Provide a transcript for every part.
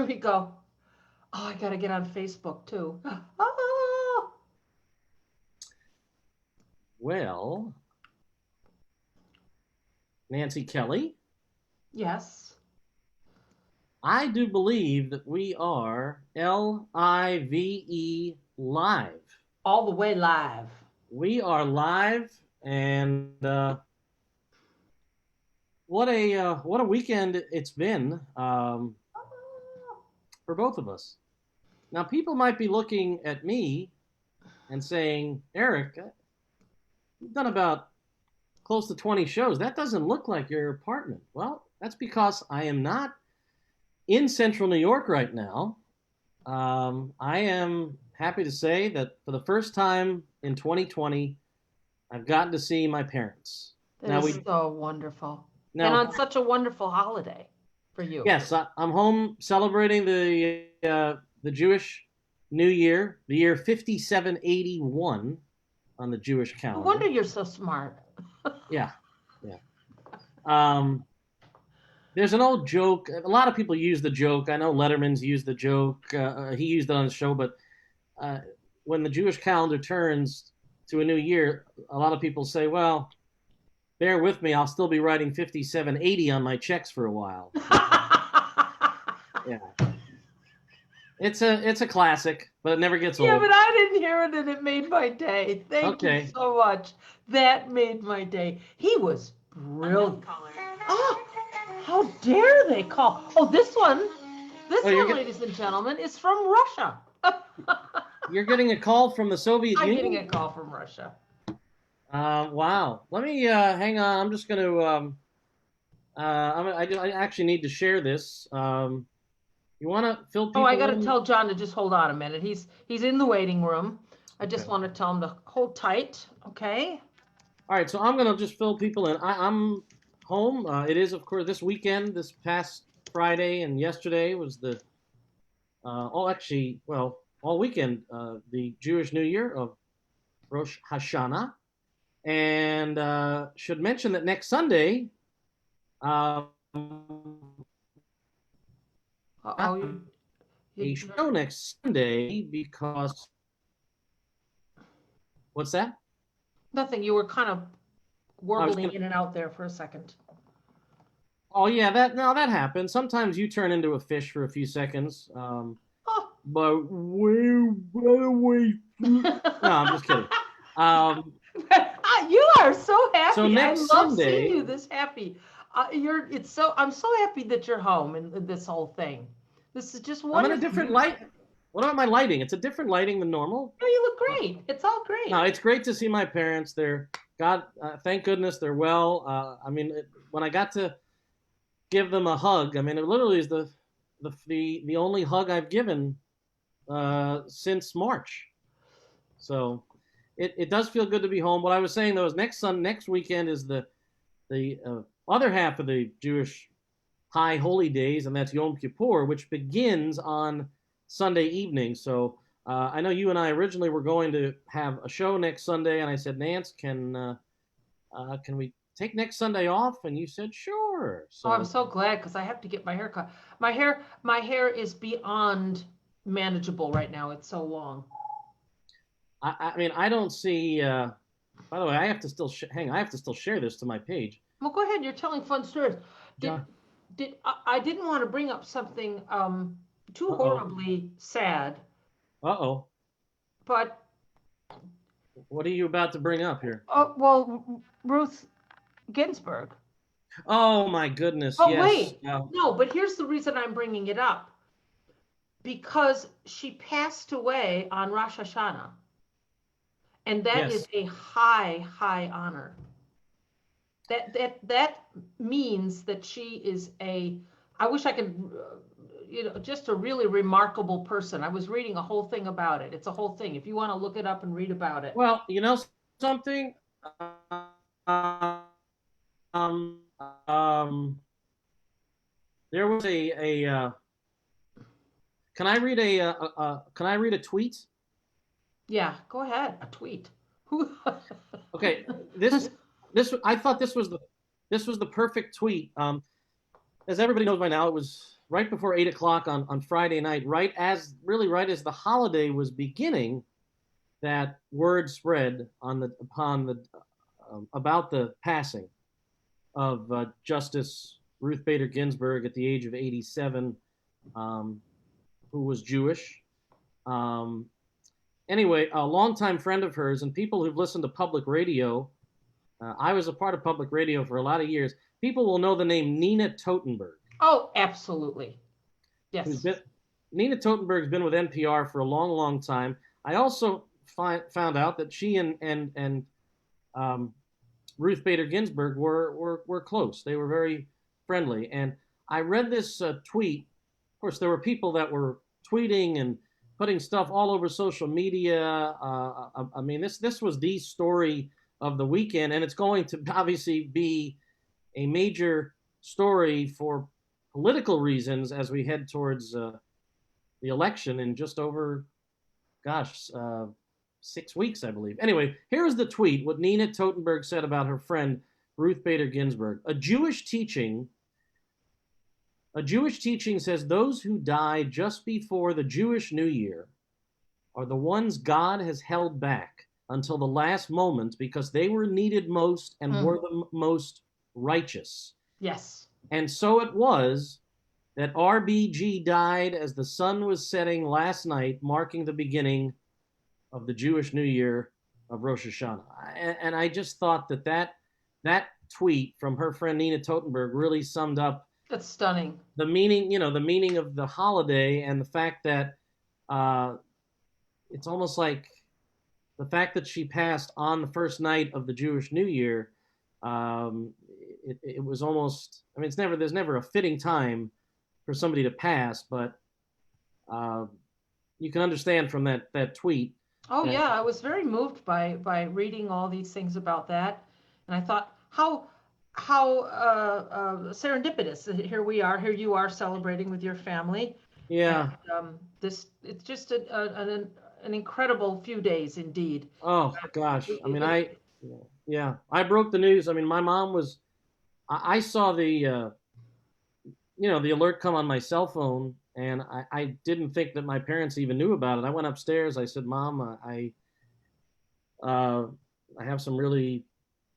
Here we go. Oh, I got to get on Facebook too. Oh, Well, Nancy Kelly, yes. I do believe that we are live. All the way live. We are live, and what a weekend it's been for both of us. Now, people might be looking at me and saying, "Eric, you've done about close to 20 shows. That doesn't look like your apartment." Well, that's because I am not in central New York right now. I am happy to say that for the first time in 2020, I've gotten to see my parents. That Now is we so wonderful. And now on such a wonderful holiday for you. yes, I'm home celebrating the Jewish New Year, the year 5781 on the Jewish No calendar. wonder you're so smart. Yeah, yeah. Um, there's an old joke. A lot of people use the joke. I know Letterman's used the joke. He used it on his show, but uh, when the Jewish calendar turns to a new year, a lot of people say, "Well, bear with me. I'll still be writing 5780 on my checks for a while." Yeah, it's a classic, but it never gets Yeah, old. but I didn't hear it and it made my day. Thank you Okay. so much. That made my day. He was brilliant. Oh, how dare they call? Oh, this Oh, one, ladies and gentlemen, is from Russia. you're getting a call from the Soviet I'm getting Union? a call from Russia. Wow. Let me hang on. I'm just going to. I actually need to share this. You want to fill Oh, I people got to in? tell John to just hold on a minute. He's in the waiting room. I just Okay. want to tell him to hold tight. Okay. All right. So I'm going to just fill people in. I'm home. It is, of course, this weekend. This past Friday and yesterday was the. Actually, well, all weekend, the Jewish New Year of Rosh Hashanah, and should mention that next Sunday. Um, Oh, you a show next Sunday because what's that? nothing. You were kind of I was warbling gonna. in and out there for a second. Oh yeah, that happens. Sometimes you turn into a fish for a few seconds. Oh. But wait. No, I'm just kidding. Um, You are so so happy. I next love seeing Sunday, you this happy. I'm so happy that you're home and this whole thing. This is just I'm in a wonderful. different light. What about my lighting? It's a different lighting than normal. You look great. It's all No, great. it's great to see my parents. Thank goodness they're well. When I got to give them a hug, I mean, it literally is the only hug I've given since March. So it does feel good to be home. What I was saying though is next weekend is the other half of the Jewish high holy days, and that's Yom Kippur, which begins on Sunday evening. So I know you and I originally were going to have a show next Sunday, and I said, Nance, can we take next Sunday off? And you said, sure. Oh, I'm So so glad because I have to get my hair cut. My hair is beyond manageable right now. It's so long. I mean, I don't see. By the way, I have to still hang. I have to still share this to my page. Well, go ahead. You're telling fun stories. Did John, I didn't want to bring up something too uh oh, horribly sad, uh oh. but What are you about to bring up here? well, Ruth Ginsburg. Oh my goodness, Oh, yes. wait. No, but here's the reason I'm bringing it up. Because she passed away on Rosh Hashanah, and that is Yes. a high, high honor. That means that she is a. I wish I could, just a really remarkable person. I was reading a whole thing about it. It's a whole thing. If you want to look it up and read about it. Well, you know something. Um, um, there was a. Can I read Can I read a tweet? Yeah, go ahead. A tweet. Who? Okay, this I thought this was the perfect tweet. As everybody knows by now, it was right before 8 o'clock on Friday night, right as the holiday was beginning, that word spread about the passing of Justice Ruth Bader Ginsburg at the age of 87, who was Jewish. Um, anyway, a longtime friend of hers, and people who've listened to public radio, I was a part of public radio for a lot of years. People will know the name Nina Totenberg. Oh, absolutely. Yes. Nina Totenberg's been with NPR for a long, long time. I also found out that she and Ruth Bader Ginsburg were close. They were very friendly. And I read this tweet. Of course, there were people that were tweeting and putting stuff all over social media. I mean, this was the story of the weekend, and it's going to obviously be a major story for political reasons as we head towards the election in just over, 6 weeks, I believe. Anyway, here's the tweet, what Nina Totenberg said about her friend Ruth Bader Ginsburg. A Jewish teaching says those who die just before the Jewish New Year are the ones God has held back until the last moment because they were needed most and were the most righteous. Yes. And so it was that RBG died as the sun was setting last night, marking the beginning of the Jewish New Year of Rosh Hashanah. And I just thought that tweet from her friend Nina Totenberg really summed up. That's stunning. The meaning of the holiday, and the fact that it's almost like the fact that she passed on the first night of the Jewish New Year. It was almost, I mean, there's never a fitting time for somebody to pass, but you can understand from that tweet. Oh yeah, I was very moved by reading all these things about that, and I thought how serendipitous. Here you are celebrating with your family. Yeah. And, it's just an incredible few days indeed. Oh gosh, I mean, I broke the news. I mean, my mom was. I saw the the alert come on my cell phone, and I didn't think that my parents even knew about it. I went upstairs. I said, "Mom, I have some really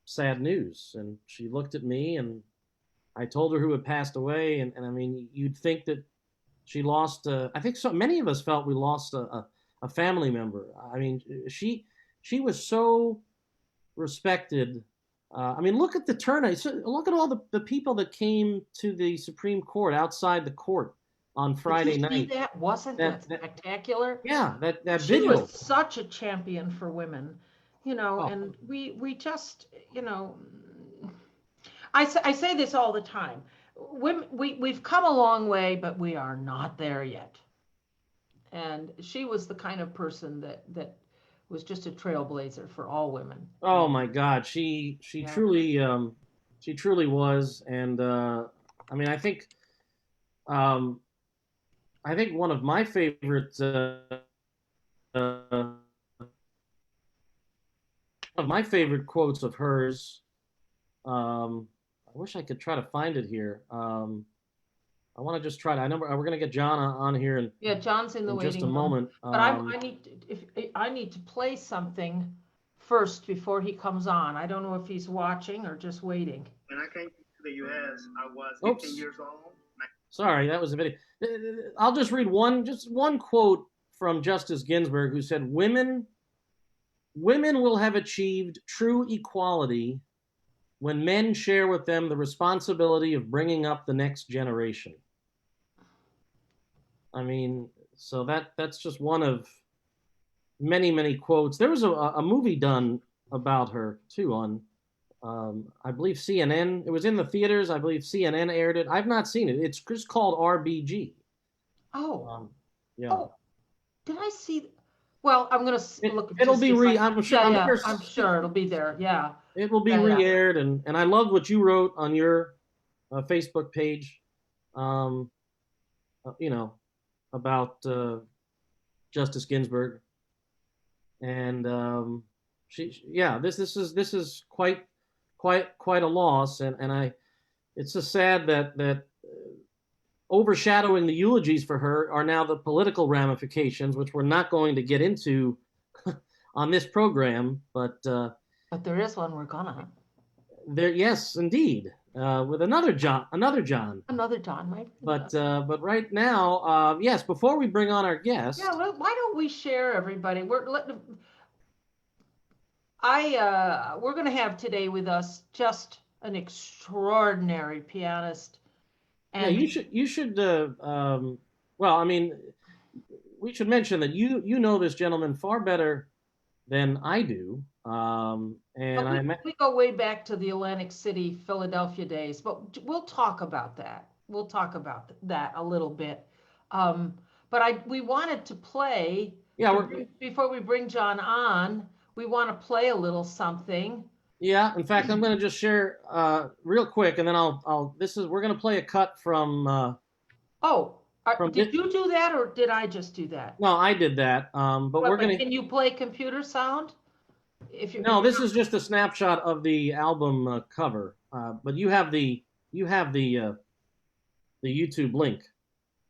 sad news." And she looked at me, and I told her who had passed away. And I mean, you'd think that she lost. I think so many of us felt we lost a family member. I mean, she was so respected. I mean, look at the turnout. Look at all the people that came to the Supreme Court outside the court on Friday night. That wasn't that spectacular. Yeah, that she video. Was such a champion for women, and we just, I say this all the time. We've come a long way, but we are not there yet. And she was the kind of person that was just a trailblazer for all women. Oh my God, she truly was, and I mean, I think one of my favorite quotes of hers. I wish I could try to find it here. I want to just try to. I know we're going to get John on here, and John's in the waiting just a room. moment. But I need to play something first before he comes on. I don't know if he's watching or just waiting. When I came to the U.S., I was 15 years old. Sorry, that was a video. I'll just read one quote from Justice Ginsburg, who said, "Women will have achieved true equality when men share with them the responsibility of bringing up the next generation." I mean, so that's just one of many, many quotes. There was a movie done about her too on, I believe CNN. It was in the theaters. I believe CNN aired it. I've not seen it. It's just called RBG. Oh. Yeah. Oh, did I see? Well, I'm gonna look. It'll be I'm sure. Yeah, I'm sure it'll be there. Yeah. It will be re-aired, and I love what you wrote on your Facebook page. About Justice Ginsburg, and this is quite a loss, and it's just sad that overshadowing the eulogies for her are now the political ramifications, which we're not going to get into on this program. But there is one we're gonna. There, yes, indeed, with another John, Another John, right? But right now, yes. Before we bring on our guest, yeah. Why don't we share, everybody? We're going to have today with us just an extraordinary pianist. And yeah, you should. Well, I mean, we should mention that you know this gentleman far better than I do. We go way back to the Atlantic City, Philadelphia days, but we'll talk about that. We'll talk about that a little bit. But we wanted to play. Yeah. Before we bring John on, we want to play a little something. Yeah. In fact, I'm going to just share real quick, and then we're going to play a cut from. Did you do that, or did I just do that? No, I did that. But we're going to. Can you play computer sound? No, this is just a snapshot of the album cover. But you have the YouTube link.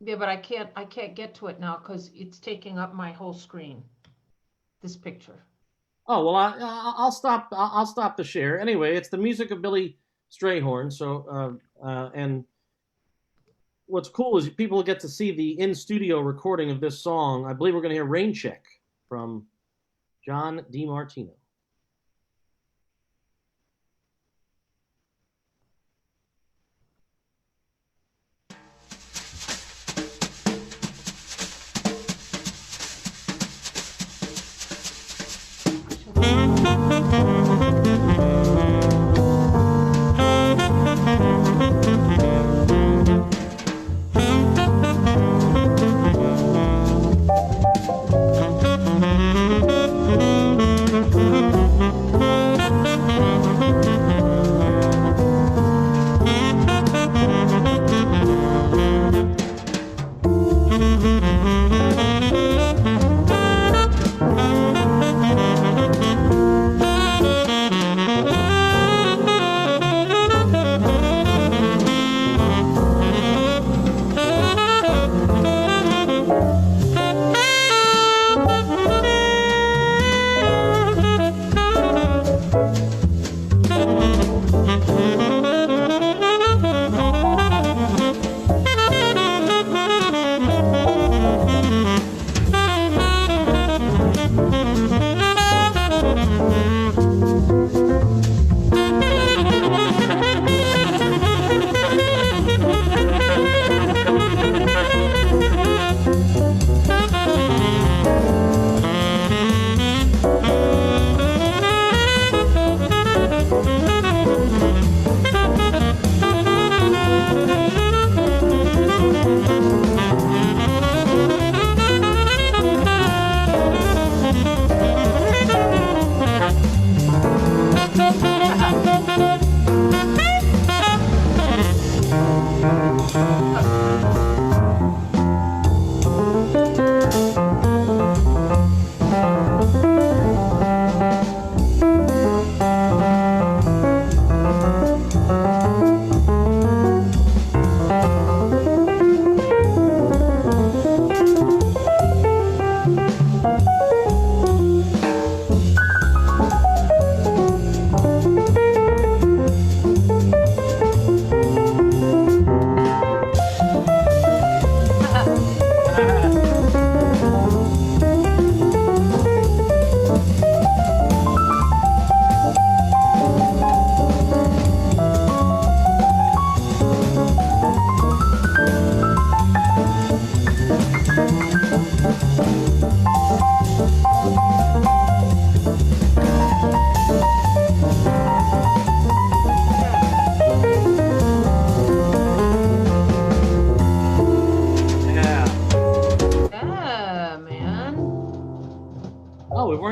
Yeah, but I can't get to it now because it's taking up my whole screen. This picture. Oh well, I'll stop. I'll stop the share. Anyway, it's the music of Billy Strayhorn. So and what's cool is people get to see the in-studio recording of this song. I believe we're going to hear "Rain Check" from John DiMartino.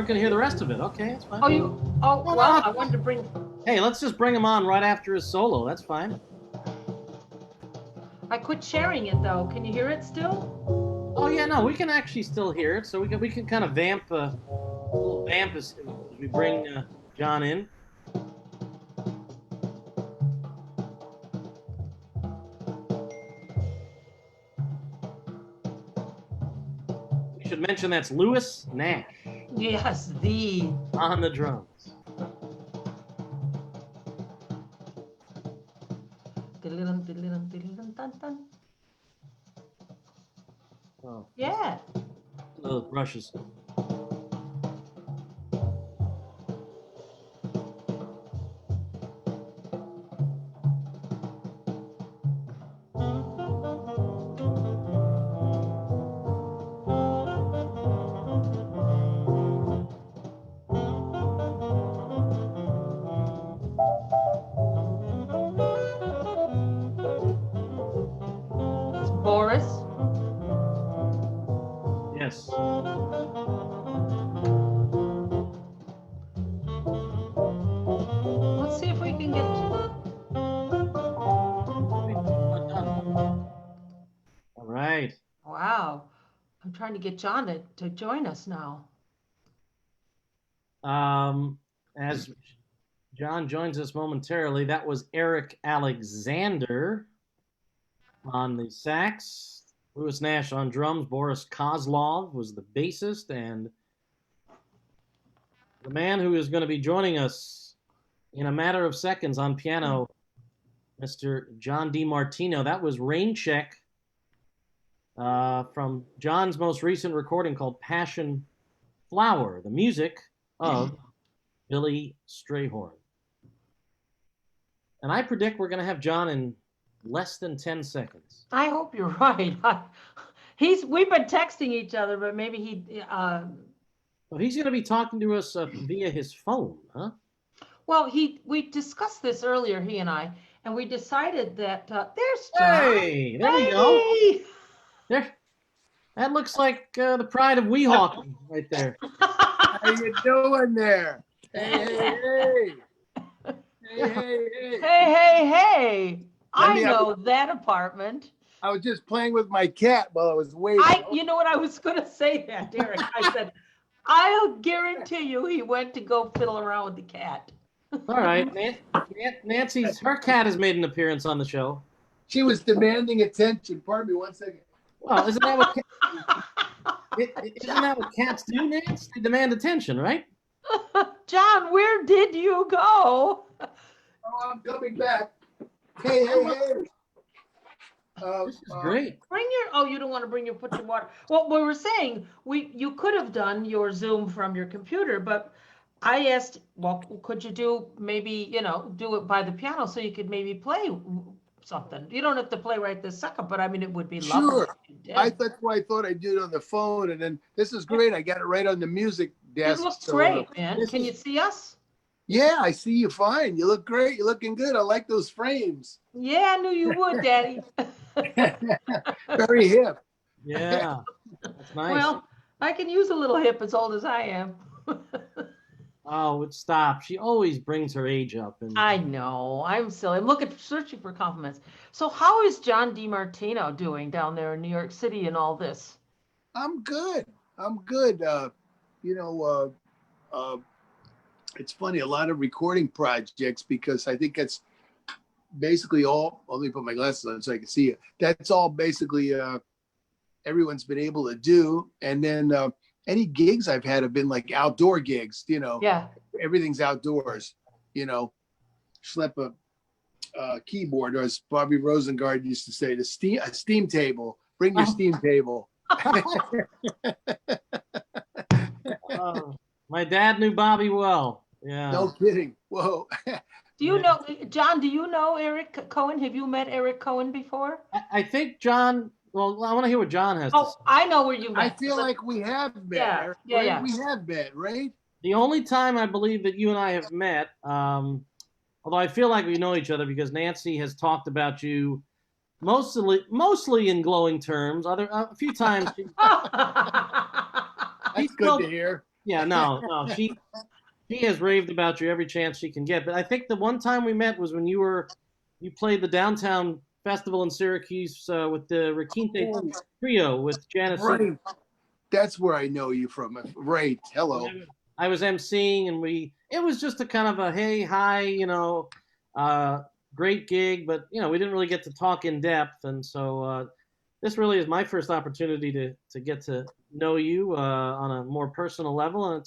Going to hear the rest of it. Okay, that's fine. I wanted to bring. Hey, let's just bring him on right after his solo. That's fine. I quit sharing it though. Can you hear it still? Oh yeah, no, we can actually still hear it. So we can kind of vamp a little vamp as we bring John in. You should mention that's Louis Nash Yes, on the drums. Oh, Yeah. those brushes. It's Boris. Yes. Let's see if we can get. All right. Wow. I'm trying to get John to join us now. As John joins us momentarily, that was Eric Alexander on the sax, Louis Nash on drums, Boris Kozlov was the bassist, and the man who is going to be joining us in a matter of seconds on piano, Mr. John DiMartino. That was Rain Check from John's most recent recording called Passion Flower, the music of Billy Strayhorn. And I predict we're going to have John in less than 10 seconds. I hope you're right. We've been texting each other, but maybe he. Well, he's going to be talking to us via his phone, huh? Well, we discussed this earlier, he and I, and we decided that there's John. Hey, there we go. There, that looks like the pride of Weehawken right there. How you doing there? Hey. Hey. I know that apartment. I was just playing with my cat while I was waiting. You know what, I was going to say that, Derek. I said, I'll guarantee you he went to go fiddle around with the cat. All right. Her cat has made an appearance on the show. She was demanding attention. Pardon me 1 second. Well, isn't that what cats do, Nance? They demand attention, right? John, where did you go? Oh, I'm coming back. Hey. This is great. You don't want to put your water. Well, we were saying you could have done your Zoom from your computer, but I asked, well, could you do it by the piano so you could maybe play something? You don't have to play right this second, but I mean, it would be lovely. Sure. That's why I thought I'd do it on the phone, and then this is great. I got it right on the music desk. It looks great, man. Can you see us? Yeah, I see you fine. You look great. You're looking good. I like those frames. Yeah, I knew you would, Daddy. Very hip. Yeah, that's nice. Well, I can use a little hip as old as I am. Oh, stop. She always brings her age up. I know. I'm silly. I'm searching for compliments. So how is John DiMartino doing down there in New York City and all this? I'm good. It's funny, a lot of recording projects, because I think that's basically all. Let me put my glasses on so I can see it. That's all basically everyone's been able to do. And then any gigs I've had have been like outdoor gigs, Yeah. Everything's outdoors, schlep a keyboard, or as Bobby Rosengard used to say, a steam table. Bring your steam table. My dad knew Bobby well. Yeah. No kidding. Whoa. Do you know, John, do you know Eric Cohen? Have you met Eric Cohen before? I think John, well, I want to hear what John has to say. I know where you met. I feel like we have met. Yeah. We have met, right? The only time I believe that you and I have met, although I feel like we know each other because Nancy has talked about you mostly in glowing terms. A few times. That's good to hear. Yeah, no. She has raved about you every chance she can get. But I think the one time we met was when you played the downtown festival in Syracuse with the Requinte Trio with Janice. Right. That's where I know you from. Right. Hello. I was emceeing, and it was just a kind of a hey, hi, great gig, but we didn't really get to talk in depth. And so this really is my first opportunity to get to know you on a more personal level, and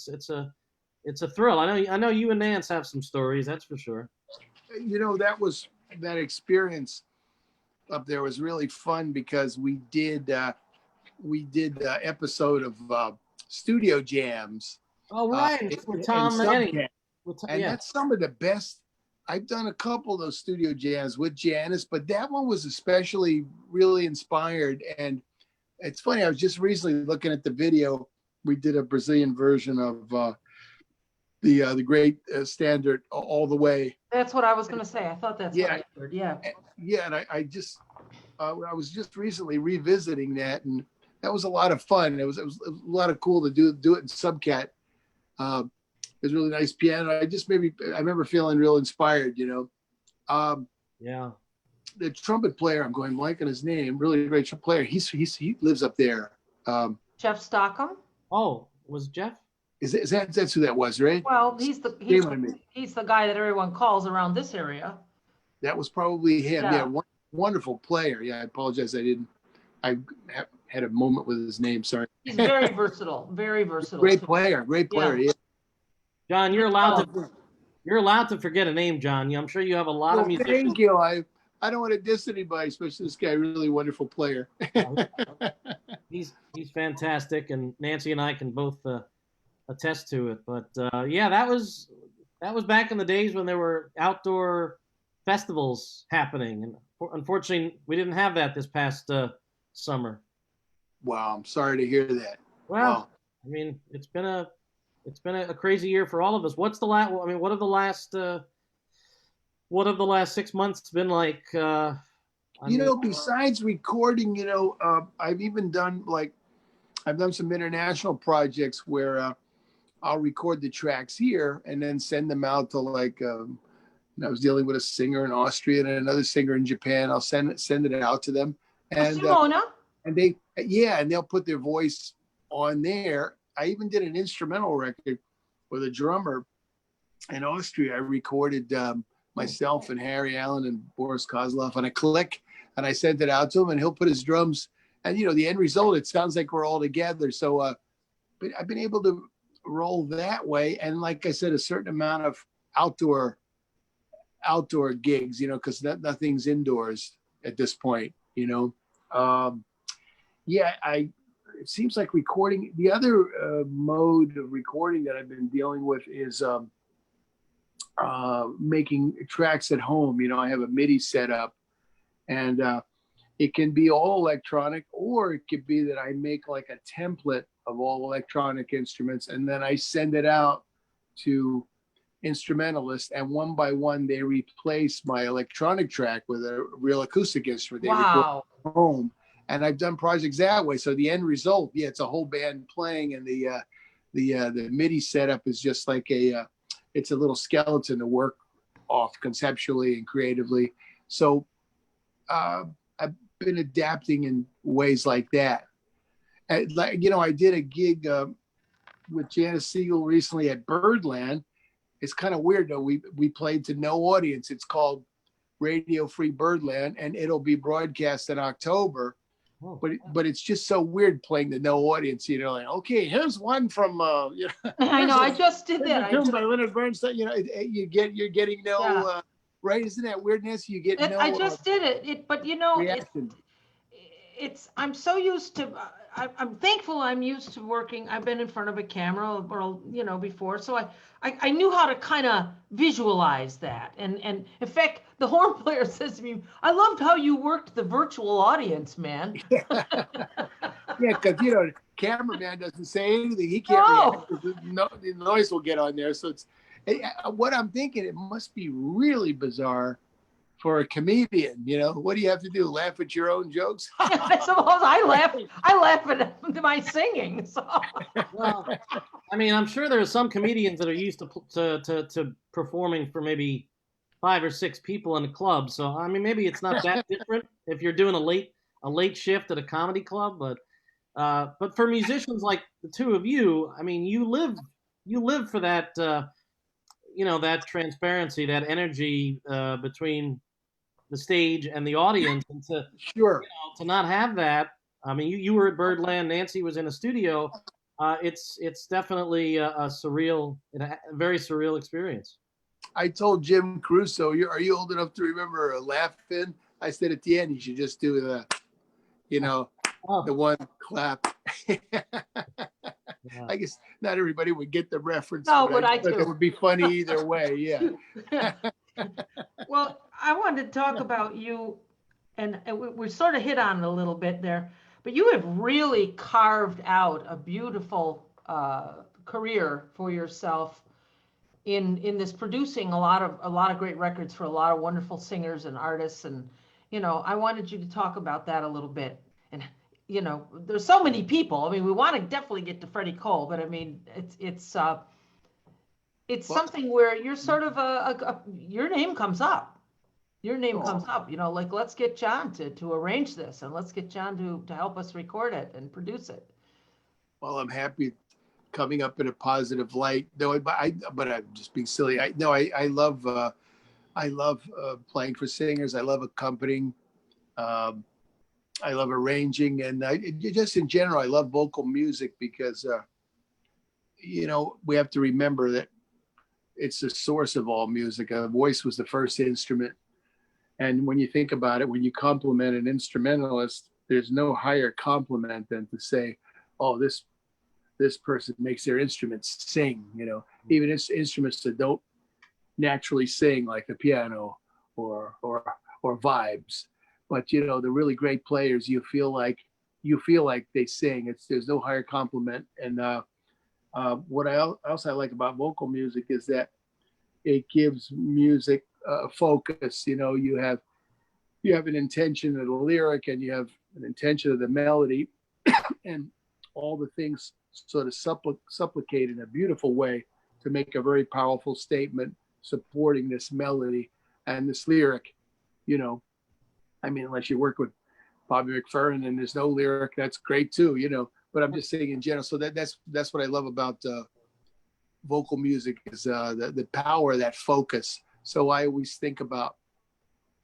it's a thrill. I know you and Nance have some stories, that's for sure. That experience up there was really fun because we did the episode of Studio Jams. Oh, right, with Tom and yeah. that's some of the best. I've done a couple of those studio jams with Janice, but that one was especially really inspired. And it's funny, I was just recently looking at the video. We did a Brazilian version of the great standard All the Way. That's what I was going to say. I thought that's what I heard. Yeah. Yeah, and I was just recently revisiting that, and that was a lot of fun. It was a lot of cool to do it in subcat. It was really nice piano. I remember feeling real inspired, Yeah. The trumpet player, I'm going blank on his name, really great trumpet player. He lives up there. Jeff Stockham? Oh, was Jeff? That's who that was, right? Well, he's the guy that everyone calls around this area. That was probably him. Yeah. Wonderful player. Yeah, I apologize. I had a moment with his name. Sorry. He's very versatile. Very versatile. Great player. Yeah. John, you're allowed to forget a name, John. I'm sure you have a lot of musicians. Thank you. I don't want to diss anybody, especially this guy. Really wonderful player. He's fantastic, and Nancy and I can both attest to it. But yeah, that was back in the days when there were outdoor festivals happening, and unfortunately, we didn't have that this past summer. Wow, I'm sorry to hear that. Well, wow. I mean, it's been a crazy year for all of us. What have the last 6 months been like? Besides recording, I've done some international projects where I'll record the tracks here and then send them out to I was dealing with a singer in Austria and another singer in Japan. I'll send it out to them, and they'll put their voice on there. I even did an instrumental record with a drummer in Austria. I recorded myself and Harry Allen and Boris Kozlov on a click, and I sent it out to him, and he'll put his drums. And the end result, it sounds like we're all together. So, but I've been able to roll that way, and like I said, a certain amount of outdoor gigs, because nothing's indoors at this point. It seems like recording. The other mode of recording that I've been dealing with is making tracks at home. I have a MIDI setup, and it can be all electronic, or it could be that I make like a template of all electronic instruments, and then I send it out to instrumentalists, and one by one they replace my electronic track with a real acoustic instrument. They record at home. And I've done projects that way. So the end result, it's a whole band playing, and the MIDI setup is just like it's a little skeleton to work off conceptually and creatively. So I've been adapting in ways like that. And, I did a gig with Janice Siegel recently at Birdland. It's kind of weird though. We played to no audience. It's called Radio Free Birdland, and it'll be broadcast in October. Oh. But it's just so weird playing to no audience. Okay, here's one from. I know. I just did that. By Leonard Bernstein. You're getting no. Right? Isn't that weirdness? You get no. I just did it. But reaction. I'm so used to. I'm thankful I'm used to working. I've been in front of a camera, before, so I knew how to kind of visualize that. And in fact, the horn player says to me, "I loved how you worked the virtual audience, man." Yeah, because cameraman doesn't say anything. He can't react. The noise will get on there. So it's what I'm thinking. It must be really bizarre for a comedian. What do you have to do? Laugh at your own jokes? I suppose I laugh at my singing. So. Well, I mean, I'm sure there are some comedians that are used to performing for maybe 5 or 6 people in a club. So I mean, maybe it's not that different if you're doing a late shift at a comedy club. But for musicians like the two of you, I mean, you live for that that transparency, that energy between the stage and the audience, and Sure. to not have that. I mean, you were at Birdland, Nancy was in a studio. It's definitely a surreal, a very surreal experience. I told Jim Caruso, are you old enough to remember laughing? I said at the end, you should just do the, the one clap. Yeah. I guess not everybody would get the reference. No, but I thought do. it would be funny either way. Yeah. Well, I wanted to talk about you, and we sort of hit on it a little bit there, but you have really carved out a beautiful career for yourself in this producing a lot of great records for a lot of wonderful singers and artists. And I wanted you to talk about that a little bit. And there's so many people. I mean, we want to definitely get to Freddie Cole, but I mean, it's something where you're sort of your name comes up. Your name comes up, like, let's get John to arrange this, and let's get John to help us record it and produce it. Well, I'm happy coming up in a positive light. No, but I'm just being silly. I love playing for singers. I love accompanying. I love arranging, and just in general, I love vocal music because we have to remember that it's the source of all music. A voice was the first instrument. And when you think about it, when you compliment an instrumentalist, there's no higher compliment than to say, oh, this person makes their instruments sing, even instruments that don't naturally sing, like the piano or vibes. But the really great players, you feel like they sing. There's no higher compliment. And what else I like about vocal music is that it gives music focus. You have an intention of the lyric, and you have an intention of the melody, and all the things sort of supplicate in a beautiful way to make a very powerful statement supporting this melody and this lyric. I mean, unless you work with Bobby McFerrin and there's no lyric, that's great too. But I'm just saying in general. So that's what I love about vocal music is the power of that focus. So I always think about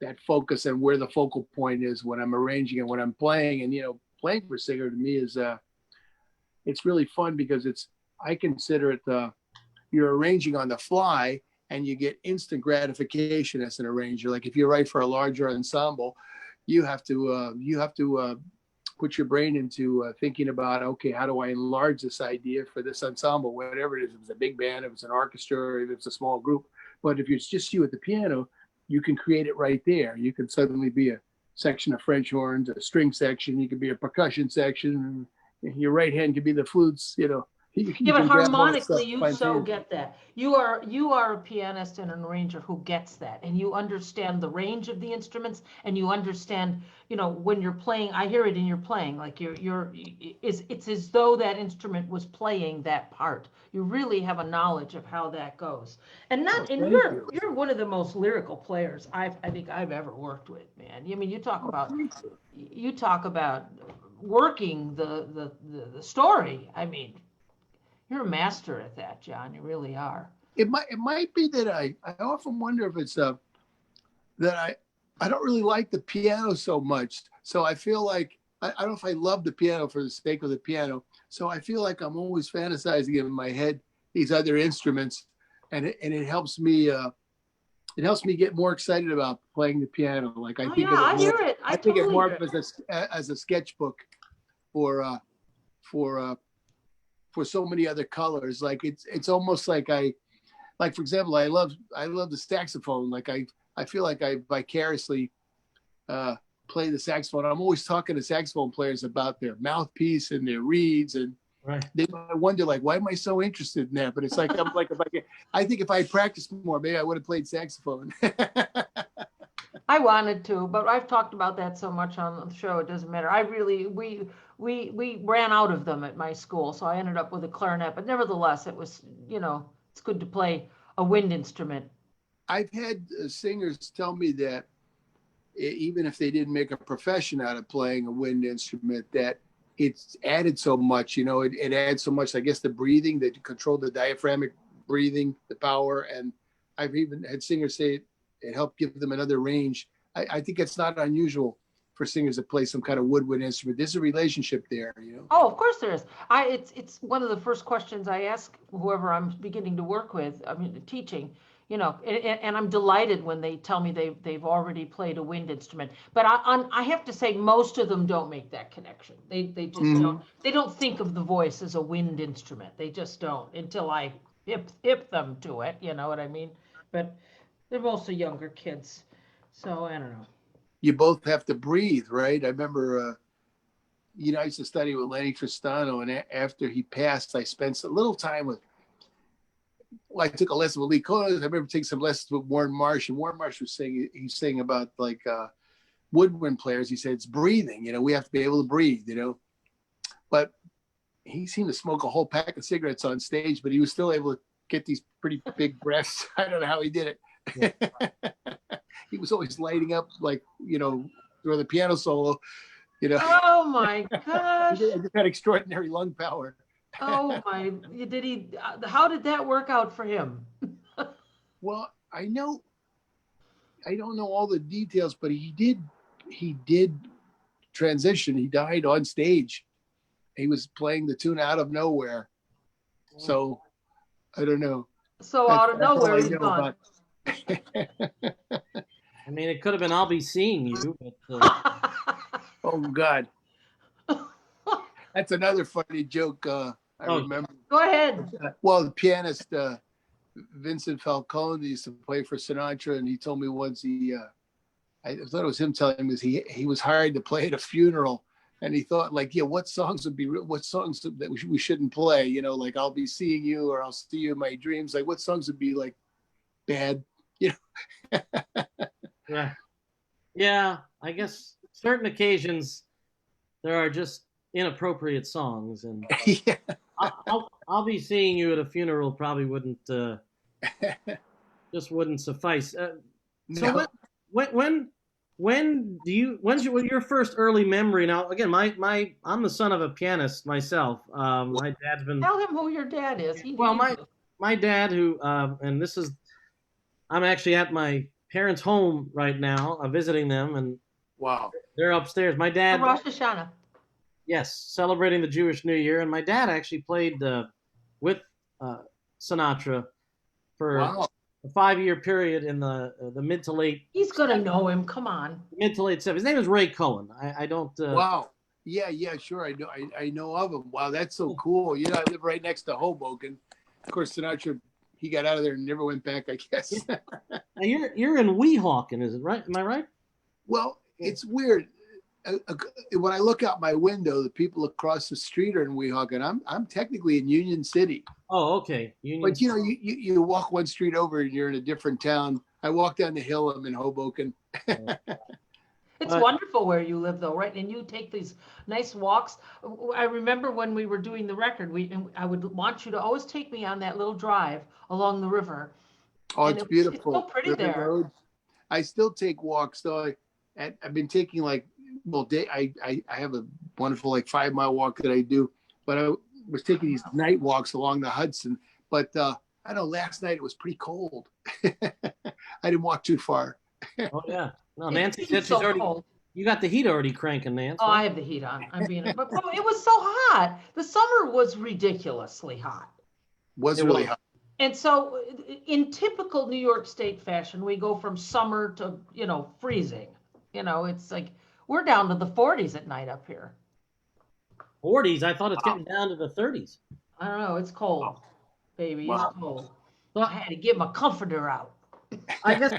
that focus and where the focal point is when I'm arranging and when I'm playing. And playing for singer to me is it's really fun because I consider it you're arranging on the fly, and you get instant gratification as an arranger. Like if you write for a larger ensemble, you have to put your brain into thinking about, okay, how do I enlarge this idea for this ensemble, whatever it is. If it's a big band, if it's an orchestra, or if it's a small group. But if it's just you at the piano, you can create it right there. You can suddenly be a section of French horns, a string section. You could be a percussion section. And your right hand could be the flutes. Yeah, but harmonically, you so get that. You are a pianist and an arranger who gets that, and you understand the range of the instruments, and you understand, when you're playing. I hear it in your playing, like it's as though that instrument was playing that part. You really have a knowledge of how that goes, and you're one of the most lyrical players I think I've ever worked with, man. I mean, you talk about working the story. I mean, you're a master at that, John. You really are. It might be that I often wonder if it's that I don't really like the piano so much. So I feel like I don't know if I love the piano for the sake of the piano. So I feel like I'm always fantasizing in my head these other instruments, and it helps me. It helps me get more excited about playing the piano. Like I think I hear it. I think totally it more as a sketchbook for so many other colors. Like it's almost like for example, I love the saxophone. Like I feel like I vicariously play the saxophone. I'm always talking to saxophone players about their mouthpiece and their reeds, and right. They wonder, like, why am I so interested in that? But it's like I think if I practiced more, maybe I would have played saxophone. I wanted to, but I've talked about that so much on the show, it doesn't matter. We ran out of them at my school, so I ended up with a clarinet. But nevertheless, it was, it's good to play a wind instrument. I've had singers tell me that even if they didn't make a profession out of playing a wind instrument, that it's added so much. It adds so much. I guess the breathing, that you control the diaphragmatic breathing, the power, and I've even had singers say it helped give them another range I think it's not unusual for singers to play some kind of woodwind instrument. There's a relationship there, Oh, of course there is. It's one of the first questions I ask whoever I'm beginning to work with. I mean, teaching, and I'm delighted when they tell me they've already played a wind instrument. But I have to say most of them don't make that connection. They just don't. They don't think of the voice as a wind instrument. They just don't until I hip them to it. You know what I mean? But they're mostly younger kids, so I don't know. You both have to breathe, right? I remember, I used to study with Lenny Tristano, and after he passed, I spent a little time with. Well, I took a lesson with Lee Cohen. I remember taking some lessons with Warren Marsh, and Warren Marsh was saying about like woodwind players. He said it's breathing. We have to be able to breathe. But he seemed to smoke a whole pack of cigarettes on stage, but he was still able to get these pretty big breaths. I don't know how he did it. Yeah. He was always lighting up, like, during the piano solo, Oh my gosh. He had extraordinary lung power. Oh my, how did that work out for him? Well, I don't know all the details, but he did transition. He died on stage. He was playing the tune Out of Nowhere. So, I don't know. So out of nowhere, he's gone. I mean, it could have been I'll Be Seeing You. But, oh, God. That's another funny joke I remember. Go ahead. Well, the pianist, Vincent Falcone, used to play for Sinatra, and he told me once I thought it was him telling me he was hired to play at a funeral, and he thought, like, what songs that we shouldn't play, like I'll Be Seeing You or I'll See You in My Dreams, like what songs would be like bad, Yeah, I guess certain occasions there are just inappropriate songs, and yeah. I'll Be Seeing You at a funeral probably wouldn't wouldn't suffice. So no. When's your first early memory? Now again, I'm the son of a pianist myself. My dad's been. Tell him who your dad is. My dad, who and this is, I'm actually at my parents' home right now, visiting them, and wow, they're upstairs. My dad. Rosh Hashanah. Yes, celebrating the Jewish New Year, and my dad actually played with Sinatra for a 5-year period in the mid to late. He's gonna know him. Come on. Mid to late 70s. His name is Ray Cohen. I don't. Wow. Yeah, sure. I know of him. Wow, that's so cool. I live right next to Hoboken. Of course, Sinatra, he got out of there and never went back, I guess. Now you're in Weehawken, is it right? Am I right? Well, it's weird. When I look out my window, the people across the street are in Weehawken. I'm technically in Union City. Oh, okay. But you walk one street over and you're in a different town. I walk down the hill. I'm in Hoboken. It's wonderful where you live, though, right? And you take these nice walks. I remember when we were doing the record, I would want you to always take me on that little drive along the river. Oh, it's beautiful. It's so pretty there. Roads. I still take walks, though. I've been taking I have a wonderful 5-mile walk that I do, but I was taking these night walks along the Hudson. But I don't know, last night it was pretty cold. I didn't walk too far. Oh yeah, no. Nancy said she's already. Cold. You got the heat already cranking, Nancy. Oh, I have the heat on. But it was so hot. The summer was ridiculously hot. Was really hot. And so, in typical New York State fashion, we go from summer to freezing. It's like. We're down to the 40s at night up here. 40s? I thought it's getting down to the 30s. I don't know. It's cold, baby. Wow. It's cold. So I had to get my comforter out. I guess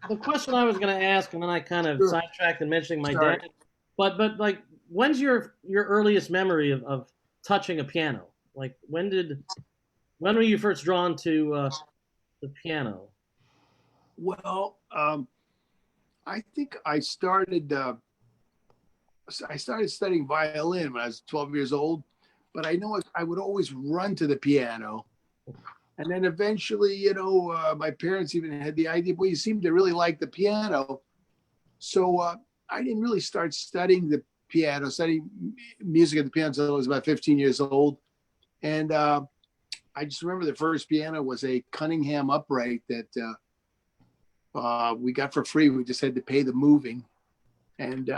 the question I was going to ask, and then I kind of sidetracked and mentioning my dad. But when's your earliest memory of touching a piano? Like when were you first drawn to the piano? Well, I think I started. I started studying violin when I was 12 years old, but I know I would always run to the piano. And then eventually, my parents even had the idea, well, you seem to really like the piano. So I didn't really start studying music at the piano until I was about 15 years old. And I just remember the first piano was a Cunningham upright that we got for free. We just had to pay the moving. And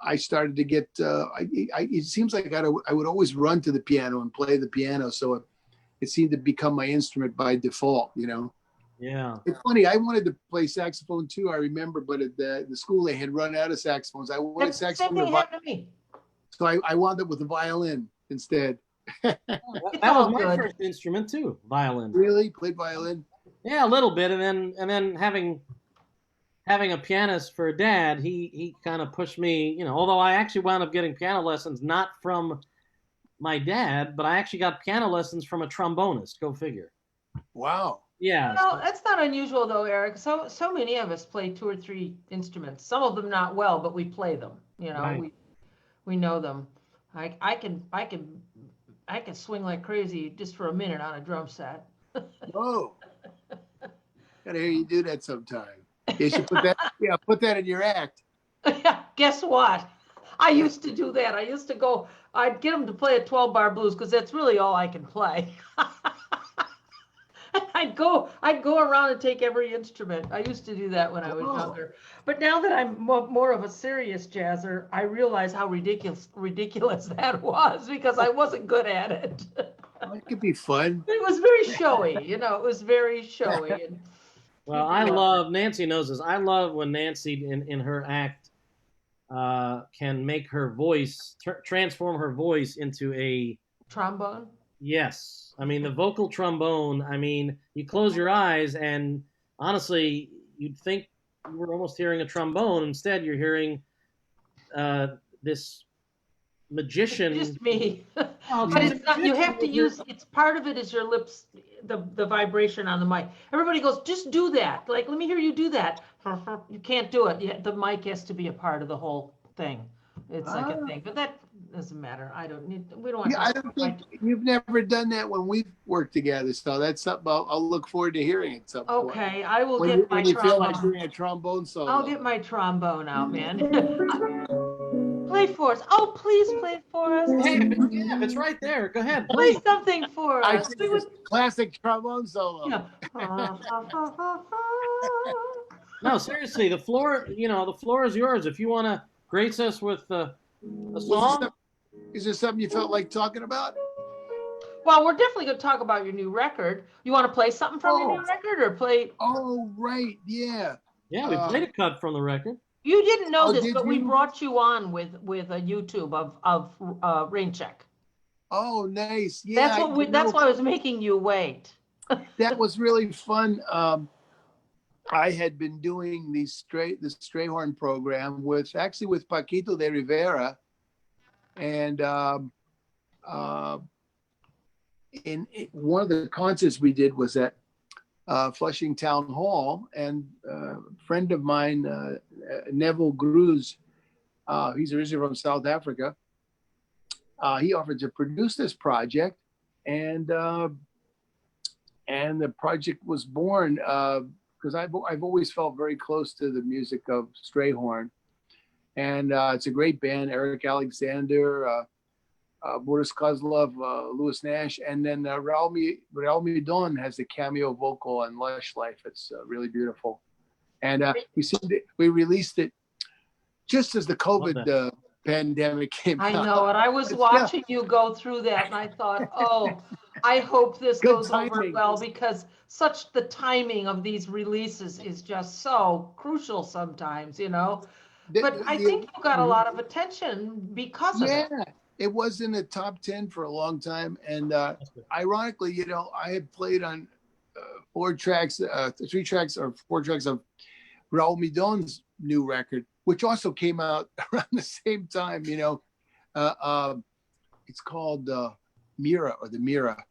I started to get, it seems like I would always run to the piano and play the piano. So it seemed to become my instrument by default, you know? Yeah. It's funny. I wanted to play saxophone too, I remember, but at the school, they had run out of saxophones. I wanted That's the same saxophone. thing happened to me. So I wound up with a violin instead. That was my first instrument too, violin. Really? Played violin? Yeah, a little bit, and then having a pianist for a dad, he kind of pushed me, you know, although I actually wound up getting piano lessons not from my dad, but I actually got piano lessons from a trombonist. Go figure. Wow. Yeah. Well, that's not unusual though, Eric. So many of us play 2 or 3 instruments. Some of them not well, but we play them. You know, Right. we know them. I can swing like crazy just for a minute on a drum set. Whoa. Gotta hear you do that sometime. You should put that in your act. Guess what? I used to do that. I'd get them to play a 12-bar blues because that's really all I can play. I'd go around and take every instrument. I used to do that when I was younger. But now that I'm more of a serious jazzer, I realize how ridiculous that was because I wasn't good at it. It could be fun. It was very showy, you know, it was very showy. And Well, I love, Nancy knows this. I love when Nancy in her act can make her voice, transform her voice into a trombone. Yes. I mean, the vocal trombone, I mean, you close your eyes and honestly, you'd think you were almost hearing a trombone. Instead, you're hearing this magician. It's just me. Oh, But it's not, you have to use, it's part of it is your lips, the vibration on the mic. Everybody goes, just do that. Like, let me hear you do that. You can't do it. The mic has to be a part of the whole thing. It's like a thing, but that doesn't matter. We don't want Yeah, I don't think you've never done that when we've worked together. So that's something I'll look forward to hearing at some point. Okay, I will When get my you feel like trombone. doing a trombone solo. I'll get my trombone out, man. Play for us. Oh, please play for us. Hey, yeah, it's right there. Go ahead. Play Please. something for I us. think it's a classic trombone solo. Yeah. No, seriously, the floor is yours. If you want to grace us with a song. Is there something you felt like talking about? Well, we're definitely going to talk about your new record. You want to play something from your new record or play? Oh, right. Yeah. Yeah, we played a cut from the record. You didn't know this, did but we you? brought you on with a YouTube of Rain Check. Oh, nice. Yeah. That's why I was making you wait. That was really fun. I had been doing the Strayhorn program with Paquito de Rivera, and in one of the concerts we did was at Flushing Town Hall, and a friend of mine, Neville Cruz, he's originally from South Africa. He offered to produce this project, and the project was born because I've always felt very close to the music of Strayhorn, and it's a great band. Eric Alexander, Boris Kozlov, Louis Nash, and then Raul Midon has the cameo vocal on Lush Life. It's really beautiful, and we released it just as the COVID pandemic came out. I know, and I was watching you go through that, and I thought, oh, I hope this goes over well, because the timing of these releases is just so crucial sometimes, you know. But I think you got a lot of attention because of it. Yeah, it was in the top 10 for a long time, and ironically, you know, I had played on 3 tracks of Raul Midon's new record, which also came out around the same time, you know. It's called Mira, or the Mira.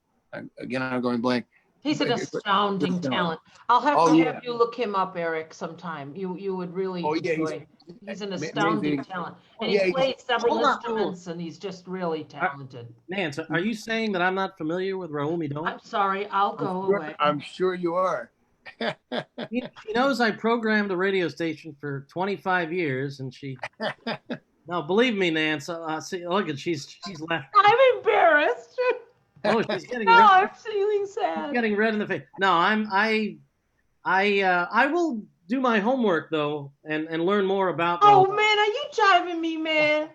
Again, I'm going blank. He's an astounding talent. I'll have to have you look him up, Eric, sometime. You would really enjoy. He's an astounding talent. And he plays several instruments, and he's just really talented. Man, so are you saying that I'm not familiar with Raul Midon? I'm sorry, I'll go away. I'm sure you are. She knows I programmed a radio station for 25 years, and she. No, believe me, Nance. See, look at she's left. I'm embarrassed. Oh, she's getting no, red. I'm feeling sad. She's getting red in the face. No, I will do my homework though and learn more about Oh Raul. man, are you jiving me, man?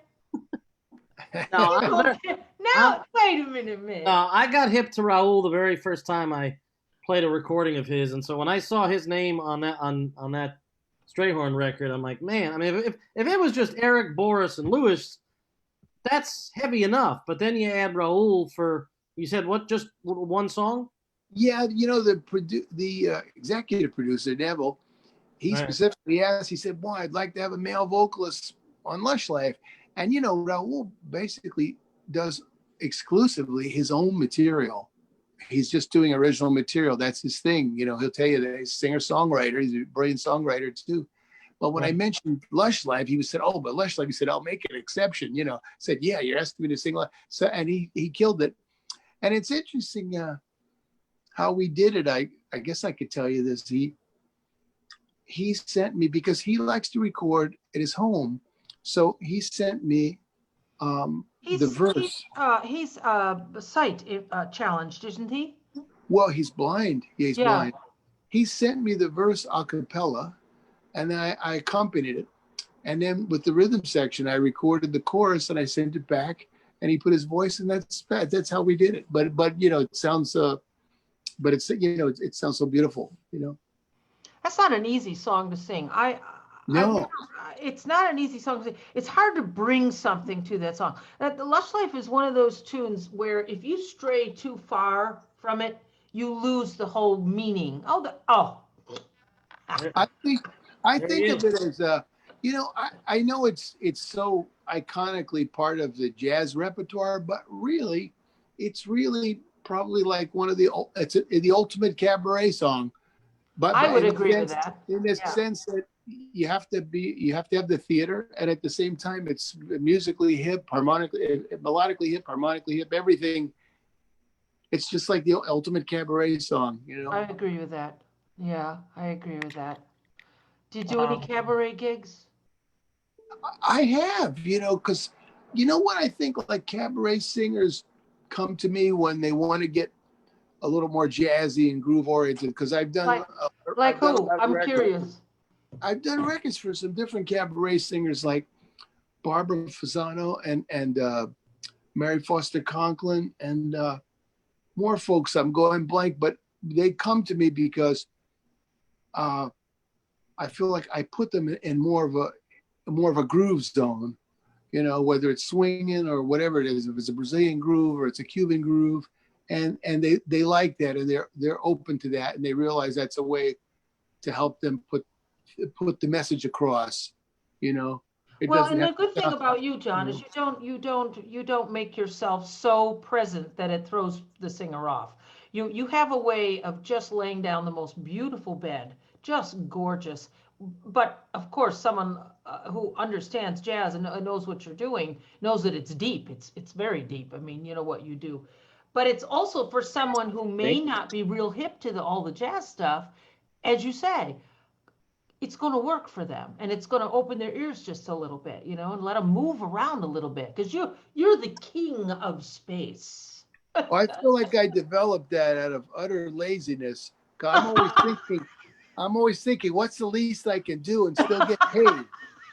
No, You I'm gonna very, I'm now? Wait a minute, man. I got hip to Raul the very first time I played a recording of his, and so when I saw his name on that Strayhorn record, I'm like, man. I mean, if it was just Eric, Boris, and Lewis, that's heavy enough. But then you add Raul for you said what? Just one song? Yeah, the executive producer Neville, he Right. specifically asked. He said, "Boy, I'd like to have a male vocalist on Lush Life," and Raul basically does exclusively his own material. He's just doing original material. That's his thing. He'll tell you that he's a singer-songwriter. He's a brilliant songwriter too. But when I Right. mentioned mentioned Lush Live, he said, "Oh, but Lush Live." He said, "I'll make an exception." Said, "Yeah, you're asking me to sing." So, and he killed it. And it's interesting how we did it. I guess I could tell you this. He sent me because he likes to record at his home. So he sent me the He's he's verse. he's sight challenged, isn't he? Well, he's blind. Yeah, he's Yeah. blind. He sent me the verse a cappella, and I accompanied it. And then with the rhythm section, I recorded the chorus and I sent it back. And he put his voice, and that's how we did it. But it sounds but it sounds so beautiful. That's not an easy song to sing. I've never. No, It's not an easy song to sing. It's hard to bring something to that song. That the Lush Life is one of those tunes where if you stray too far from it, you lose the whole meaning. There, I think I there he think is. of it as I know it's so iconically part of the jazz repertoire, but really, it's really probably like one of the ultimate cabaret song. I But would agree with that. in the Yeah, sense that you have to have the theater, and at the same time, it's musically hip, harmonically, melodically hip, harmonically hip, everything. It's just like the ultimate cabaret song. I agree with that. Yeah, I agree with that. Do you do any Um, cabaret gigs? I have, because what I think, like cabaret singers come to me when they want to get a little more jazzy and groove oriented. Because Like like I've done a who? lot of I'm records. curious. I've done records for some different cabaret singers like Barbara Fasano and Mary Foster Conklin and more folks. I'm going blank, but they come to me because uh, I feel like I put them in more of a groove zone. Whether it's swinging or whatever it is, if it's a Brazilian groove or it's a Cuban groove, and they like that, and they're open to that, and they realize that's a way to help them put the message across. You know, it Well, doesn't and have the good to thing sound, about you, you John, is know. you don't make yourself so present that it throws the singer off. You have a way of just laying down the most beautiful bed, just gorgeous. But of course, someone who understands jazz and knows what you're doing knows that it's deep. It's very deep. I mean, you know what you do. But it's also for someone who may thank not be real hip to all the jazz stuff, as you say, it's going to work for them and it's going to open their ears just a little bit, and let them move around a little bit because you're the king of space. Well, I feel like I developed that out of utter laziness. 'Cause I'm always thinking, what's the least I can do and still get paid?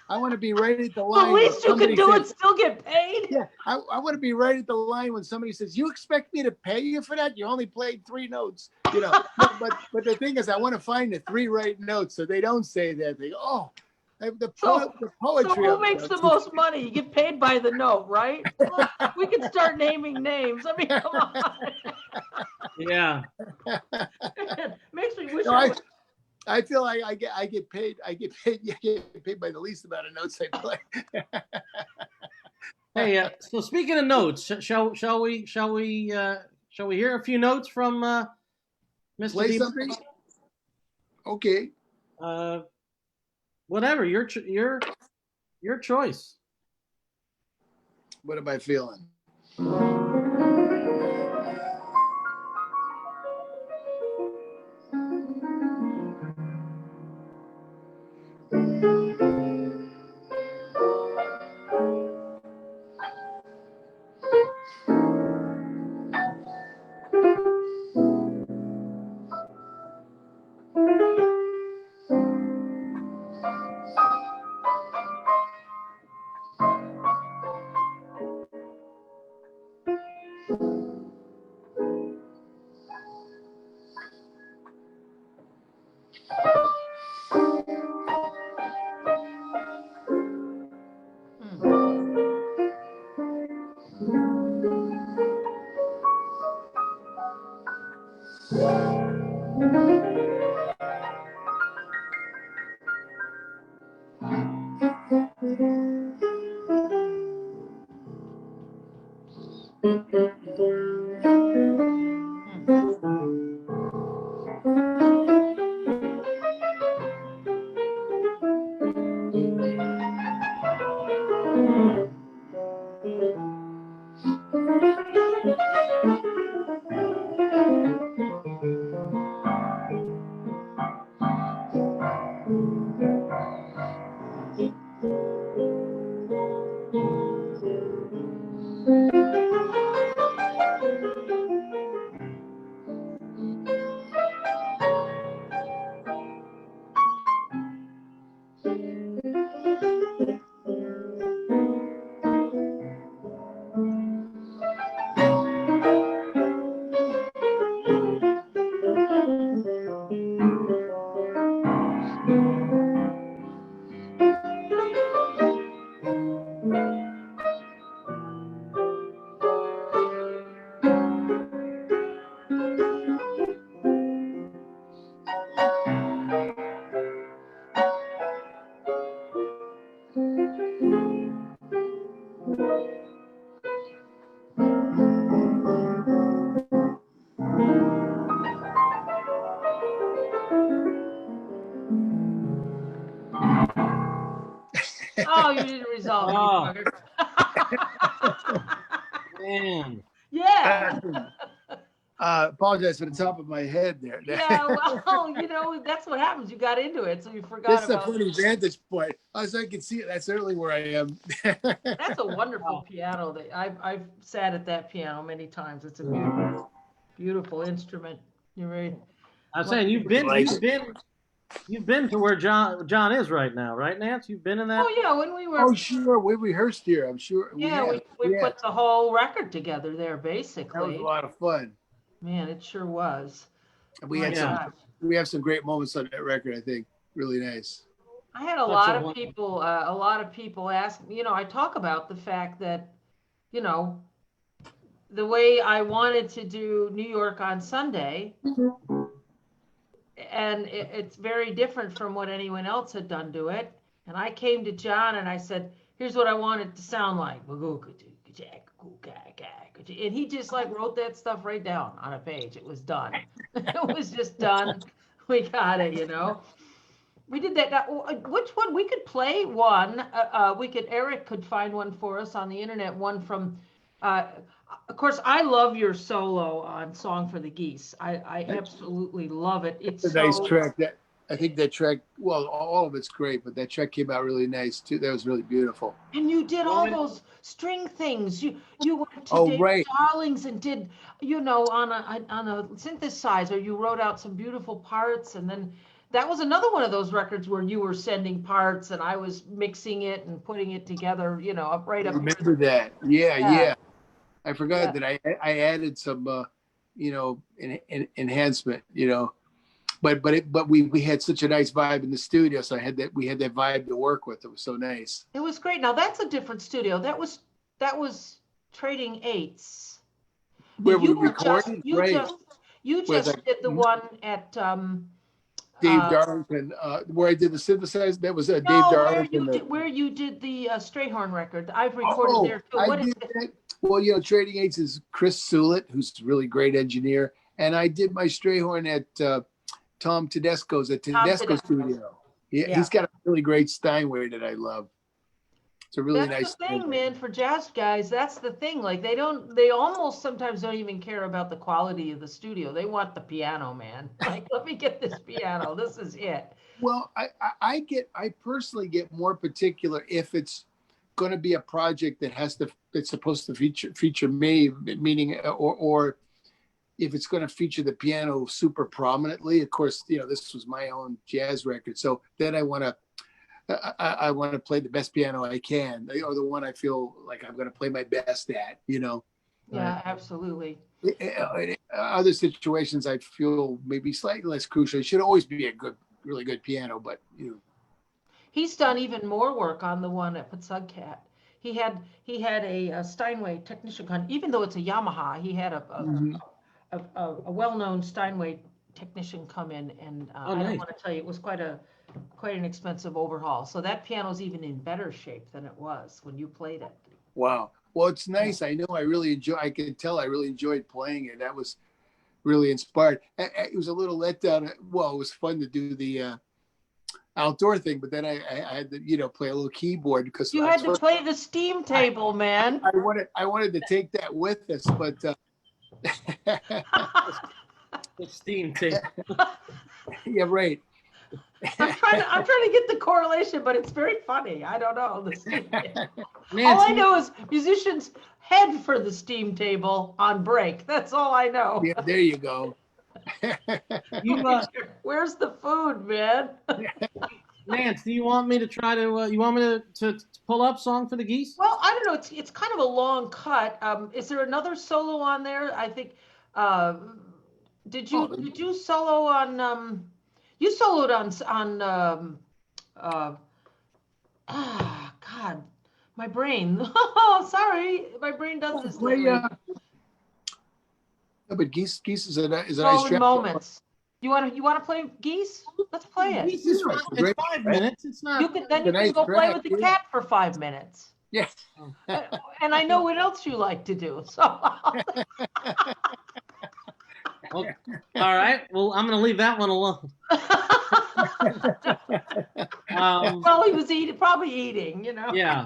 I want to be right at the The line when least you can somebody do says, and still get paid. yeah, I want to be right at the line when somebody says, "You expect me to pay you for that? You only played three notes." No, but the thing is, I want to find the three right notes so they don't say that. They go, "Oh, so the so poetry who of makes the most money? You get paid by the note, right? Well, we can start naming names. I mean, come on. yeah. Makes me wish no, I I would. I feel like I get paid by the least amount of notes I play. Hey, so speaking of notes, shall we hear a few notes from Mr. Play D? something? Okay. Uh, whatever your choice. What am I feeling? Oh, you didn't resolve it, you bugger. Man. Yeah. Apologize for the top of my head there. Yeah, well, that's what happens. You got into it, so you This forgot is a about funny vantage point. As I can see it, that's certainly where I am. That's a wonderful piano. That I've sat at that piano many times. It's a beautiful, beautiful instrument. You're very I'm saying you've been Likes you've been to where John is right now, right, Nance? You've been in that. Oh yeah, when we were Oh, sure. We rehearsed here. I'm sure yeah, we we have. put the whole record together there That was basically. a lot of fun. Man, it sure was. We My had some. gosh. We have some great moments on that record. I think really nice. I had a Such lot a of wonderful. people ask, I talk about the fact that, you know, the way I wanted to do New York on Sunday, and it's very different from what anyone else had done to it. And I came to John and I said, here's what I want it to sound like. And he just like wrote that stuff right down on a page. It was done. It was just done. We got it. We did that. Which one? We could play one. Eric could find one for us on the internet, one from, of course, I love your solo on Song for the Geese. I absolutely love it. It's A nice so, track. That I think that track. Well, all of it's great, but that track came out really nice too. That was really beautiful. and you did all Well, those string things. You went to Oh, David right. Darlings and did, on a synthesizer, you wrote out some beautiful parts, and then that was another one of those records where you were sending parts and I was mixing it and putting it together, up right I up remember here. that. Yeah, Yeah, yeah. I forgot yeah. that I added some enhancement. But we had such a nice vibe in the studio, so we had that vibe to work with. It was so nice. It was great. Now that's a different studio. That was Trading Eights. Where And we recorded, right? you Was just did the one at Dave uh Darlington, where I did the synthesizer. That was Dave no, Darlington. where you did the Strayhorn record. I've recorded Oh, there too. I What is did it? that. Well, Trading Aids is Chris Sulit, who's a really great engineer, and I did my Strayhorn at Tom Tedesco's at Tom Tedesco Tedesco. Studio. Yeah, Yeah. he's got a really great Steinway that I love. It's a really That's nice the thing, Steinway. man, for jazz guys, that's the thing. Like they almost sometimes don't even care about the quality of the studio. They want the piano, man. Like, let me get this piano. This is it. Well, I personally get more particular if it's going to be a project that's supposed to feature me, meaning or if it's going to feature the piano super prominently. Of course, this was my own jazz record, so then I want to play the best piano I can, or the one I feel like I'm going to play my best at. Yeah, absolutely. In other situations, I feel maybe slightly less crucial. It should always be a good, really good piano, but He's done even more work on the one at Pawtucket. He had a Steinway technician come, even though it's a Yamaha, he had Mhm. a well-known Steinway technician come in, and Oh, I don't nice. want to tell you, it was quite an expensive overhaul. So that piano's even in better shape than it was when you played it. Wow. Well, it's nice. I know I really enjoy. I can tell I really enjoyed playing it. That was really inspired. It was a little letdown. Well, it was fun to do the outdoor thing, but then I had to play a little keyboard because You I had to play the steam table, man. wanted to take that with us, but The steam tape. yeah, right. I'm trying to get the correlation, but it's very funny. I don't know the steam table. All I Nancy, know is musicians head for the steam table on break. That's all I know. Yeah, there you go. you Where's the food, man? Nance, do you want me to try to? You want me to pull up "Song for the Geese"? Well, I don't know. It's kind of a long cut. Is there another solo on there? I think. Uh, did you solo on? You soloed on. God, my brain. Oh, sorry, my brain does this Play, lately. but Geese is a nice Golden track. moments. You want to play Geese? Let's play it. Geese is Sure, it's great. 5 minutes. It's not. You can a nice go play track, with the yeah. cat for 5 minutes. Yeah. And I know what else you like to do. So All right. Well, I'm going to leave that one alone. well, he was probably eating, Yeah.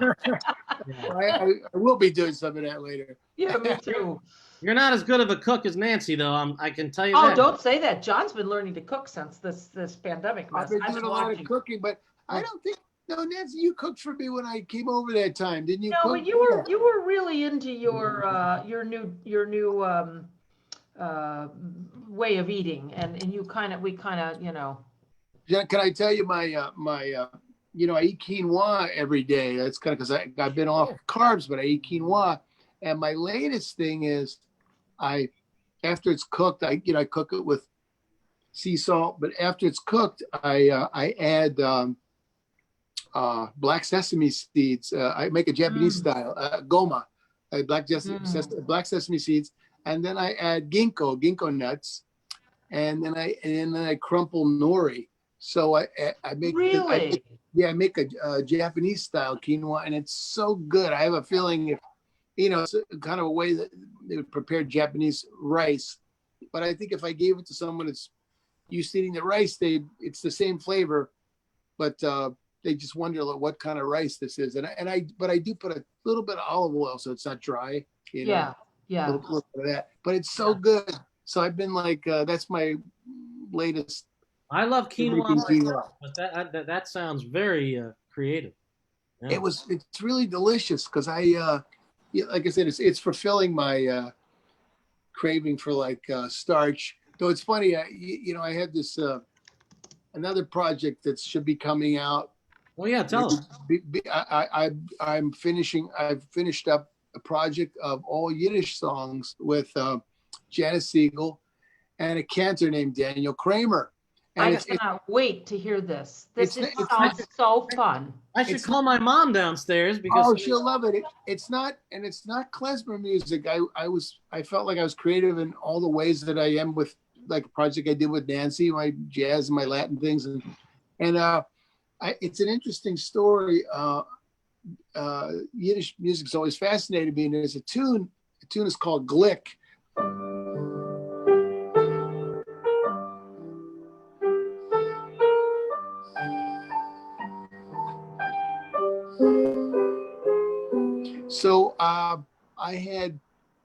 I will be doing some of that later. Yeah, me too. You're not as good of a cook as Nancy, though. I can tell you Oh, that. don't say that. John's been learning to cook since this pandemic mess. I've been doing a lot of cooking, but I don't think. No, Nancy, you cooked for me when I came over that time, didn't you? No, cook? but you were really into your new way of eating, and we kind of Can I tell you my I eat quinoa every day. That's kind of because I've been off carbs, but I eat quinoa. And my latest thing is, after it's cooked, I cook it with sea salt. But after it's cooked, I add black sesame seeds. I make a Japanese style goma, black sesame seeds, and then I add ginkgo nuts, and then I crumple nori. So I make really. I make a Japanese style quinoa, and it's so good. I have a feeling it's kind of a way that they would prepare Japanese rice. But I think if I gave it to someone that's used to eating the rice, it's the same flavor, but they just wonder what kind of rice this is. But I do put a little bit of olive oil so it's not dry. Yeah. A little bit of that. But it's so good. So I've been like, that's my latest. I love quinoa, quinoa. but that sounds very creative. Yeah. It's really delicious because like I said, it's fulfilling my craving for like starch. Though it's funny, I had this another project that should be coming out. Well, yeah, tell us. I've finished up a project of all Yiddish songs with Janice Siegel and a cantor named Daniel Kramer. And I cannot wait to hear this. This sounds so fun. I should call my mom downstairs because she'll love it. It's not klezmer music. I felt like I was creative in all the ways that I am with like a project I did with Nancy, my jazz and my Latin things, and it's an interesting story. Yiddish music's always fascinated me, and there's a tune. The tune is called Glick. So I had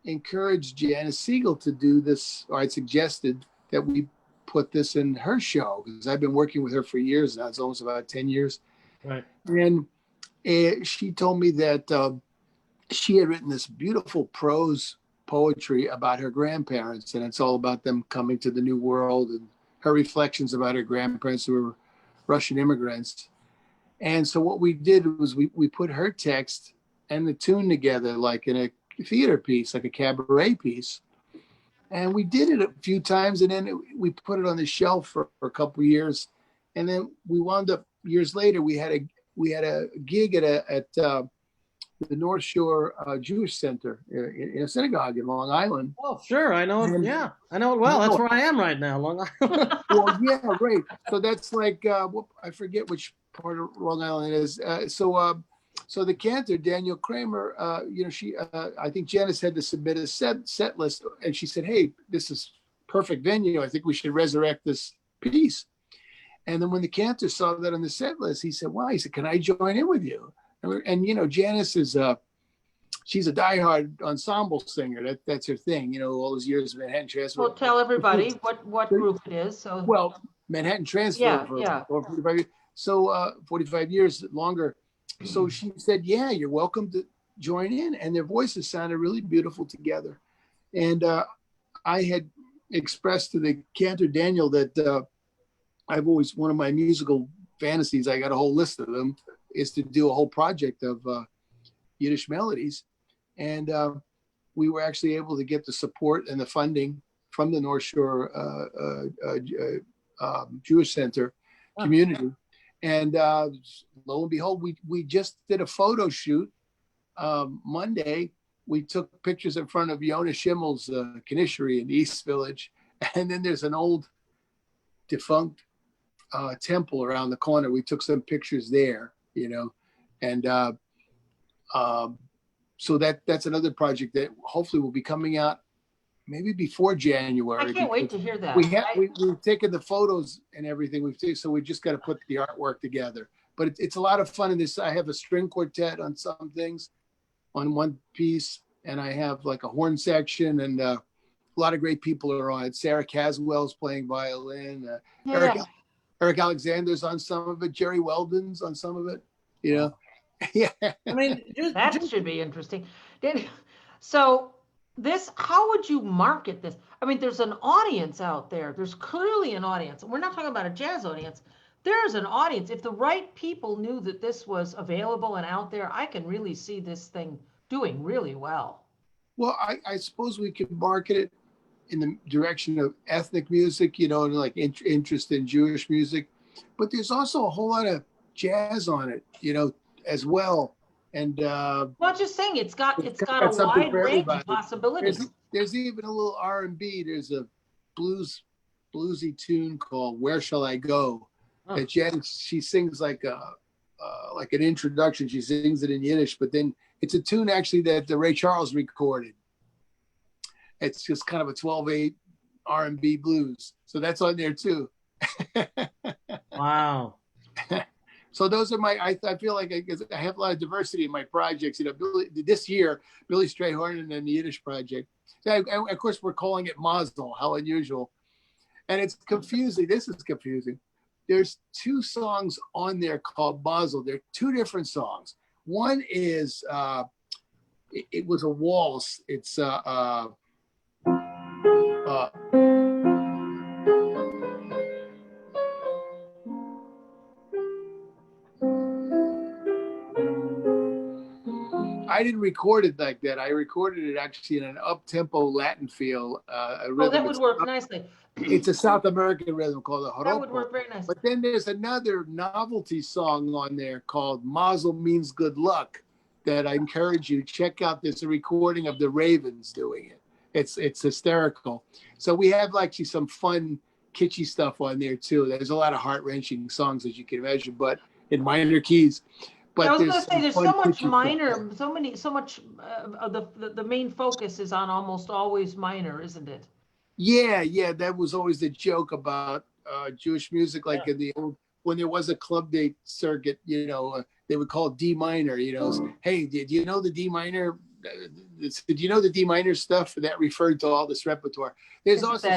encouraged Janice Siegel to do this, or I suggested that we put this in her show because I've been working with her for years now. It's almost about 10 years. Right. And she told me that she had written this beautiful prose poetry about her grandparents, and it's all about them coming to the New World and her reflections about her grandparents who were Russian immigrants. And so what we did was we put her text and the tune together like in a theater piece, like a cabaret piece. And we did it a few times, and then we put it on the shelf for a couple of years, and then we wound up years later. We had a gig at the North Shore Jewish Center in a synagogue in Long Island. Oh, sure, I know it. And, Yeah, I know it well. That's where I am right now, Long Island. well, yeah, right. So that's like I forget which part of Long Island it is. So the cantor Daniel Kramer, I think Janice had to submit a set list, and she said, "Hey, this is perfect venue. I think we should resurrect this piece." And then when the cantor saw that on the set list, he said, "Wow," he said, "Can I join in with you?" And Janice is she's a diehard ensemble singer. That's her thing. All those years of Manhattan Transfer. Well, tell everybody what group it is. So well, Manhattan Transfer for 45 years. So 45 years longer. So she said, "Yeah, you're welcome to join in." And their voices sounded really beautiful together. And I had expressed to the cantor Daniel that I've always, one of my musical fantasies, I got a whole list of them, is to do a whole project of Yiddish melodies. And we were actually able to get the support and the funding from the North Shore Jewish Center community. And lo and behold, we just did a photo shoot Monday. We took pictures in front of Yonah Schimmel's Kanishri in the East Village. And then there's an old defunct temple around the corner. We took some pictures there, and so that's another project that hopefully will be coming out maybe before January. I can't wait to hear that. We've taken the photos and everything. So we just got to put the artwork together. But it's a lot of fun in this. I have a string quartet on some things, on one piece, and I have like a horn section, and a lot of great people are on it. Sarah Caswell's playing violin. Eric Alexander's on some of it. Jerry Weldon's on some of it. Yeah. I mean, that should be interesting. So how would you market this? I mean, there's an audience out there. There's clearly an audience. We're not talking about a jazz audience. There's an audience. If the right people knew that this was available and out there, I can really see this thing doing really well. Well, I suppose we could market it in the direction of ethnic music, and like interest in Jewish music. But there's also a whole lot of jazz on it, as well. And well, just saying, it's got a wide range of possibilities. There's even a little R&B. There's a bluesy tune called "Where Shall I Go?" that she sings like an introduction. She sings it in Yiddish, but then it's a tune actually that Ray Charles recorded. It's just kind of a 12/8 R&B blues. So that's on there too. Wow. So those are I feel like I have a lot of diversity in my projects. This year, Billy Strayhorn and then the Yiddish project. So of course, we're calling it Mazel. How unusual. And it's confusing. This is confusing. There's 2 songs on there called Mazel. They're 2 different songs. One is, it was a waltz. It's, I didn't record it like that. I recorded it actually in an up-tempo Latin feel. Oh, that would work nicely. It's a South American rhythm called the joropo. That would work very nicely. But then there's another novelty song on there called Mazel Means Good Luck that I encourage you to check out. There's a recording of the Ravens doing it. It's hysterical. So we have actually some fun, kitschy stuff on there too. There's a lot of heart-wrenching songs, as you can imagine, but in minor keys. But I was going to say, there's so much minor, so much of the main focus is on almost always minor, isn't it? Yeah. That was always the joke about Jewish music, like in the old, when there was a club date circuit, they would call it D minor, Hey, do you know the D minor? Did you know the D minor stuff? That referred to all this repertoire. There's also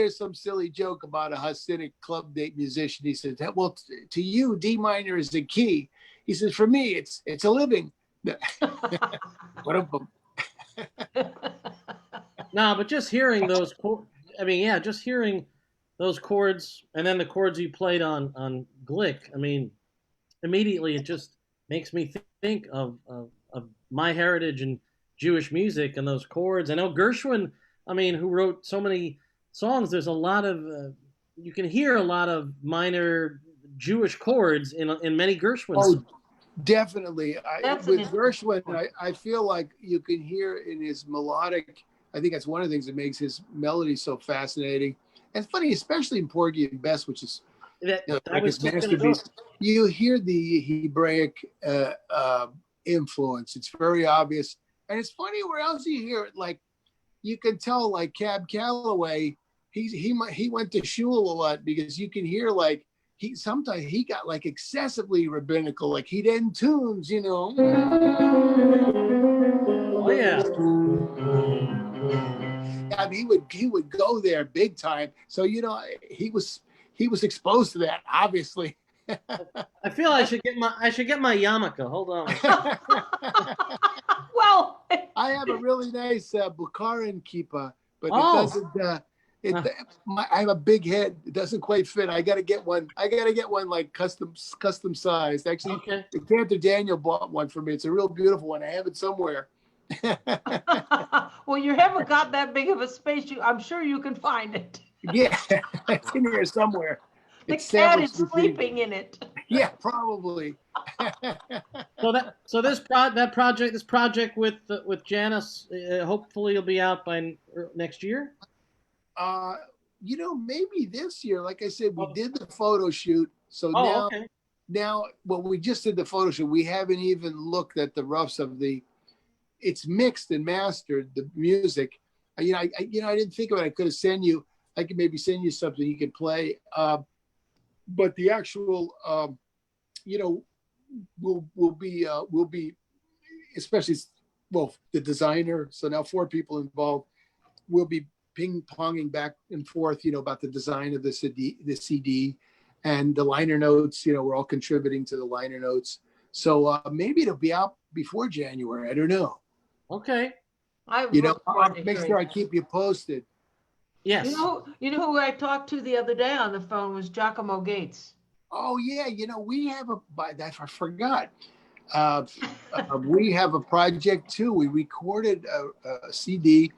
some silly joke about a Hasidic club date musician. He said, well, to you, D minor is the key. He says, for me, it's a living. What a bum. No, but just hearing those just hearing those chords and then the chords you played on Glick, immediately it just makes me think of my heritage and Jewish music and those chords. I know Gershwin, I mean, who wrote so many songs, there's a lot of, you can hear a lot of minor Jewish chords in many Gershwin songs. Oh, definitely. That's With an Gershwin, I feel like you can hear in his melodic, I think that's one of the things that makes his melody so fascinating. And it's funny, especially in Porgy and Bess, which is like his masterpiece. You hear the Hebraic influence. It's very obvious. And it's funny where else you hear it. Like you can tell, like Cab Calloway, he went to shul a lot because you can hear like sometimes he got like excessively rabbinical, like he'd end tunes, you know. Oh yeah. I mean, he would go there big time. So you know, he was exposed to that, obviously. I feel I should get my yarmulke. Hold on. Well, I have a really nice Bukharin kippah, but Oh. it doesn't. I have a big head. It doesn't quite fit. I got to get one. Like custom sized. Actually, Okay. the Cantor Daniel bought one for me. It's a real beautiful one. I have it somewhere. well, you haven't got that big of a space. I'm sure you can find it. Yeah, it's in here somewhere. The It's cat is sandwiched between- sleeping in it. Yeah, probably. So this project with Janice, hopefully it'll be out by next year. You know, maybe this year. Like I said, we did the photo shoot. So now, well, we just did the photo shoot. We haven't even looked at the roughs of it's mixed and mastered, the music. I didn't think of it. I could have I could maybe send you something you could play. But the actual, we'll be, especially, well, the designer. So now 4 people involved. We'll be ping-ponging back and forth, about the design of the CD and the liner notes. We're all contributing to the liner notes. So maybe it'll be out before January. I don't know. Okay. I'll make sure I keep you posted. Yes. You know who I talked to the other day on the phone was Giacomo Gates. Oh yeah, we have I forgot. We have a project too. We recorded a CD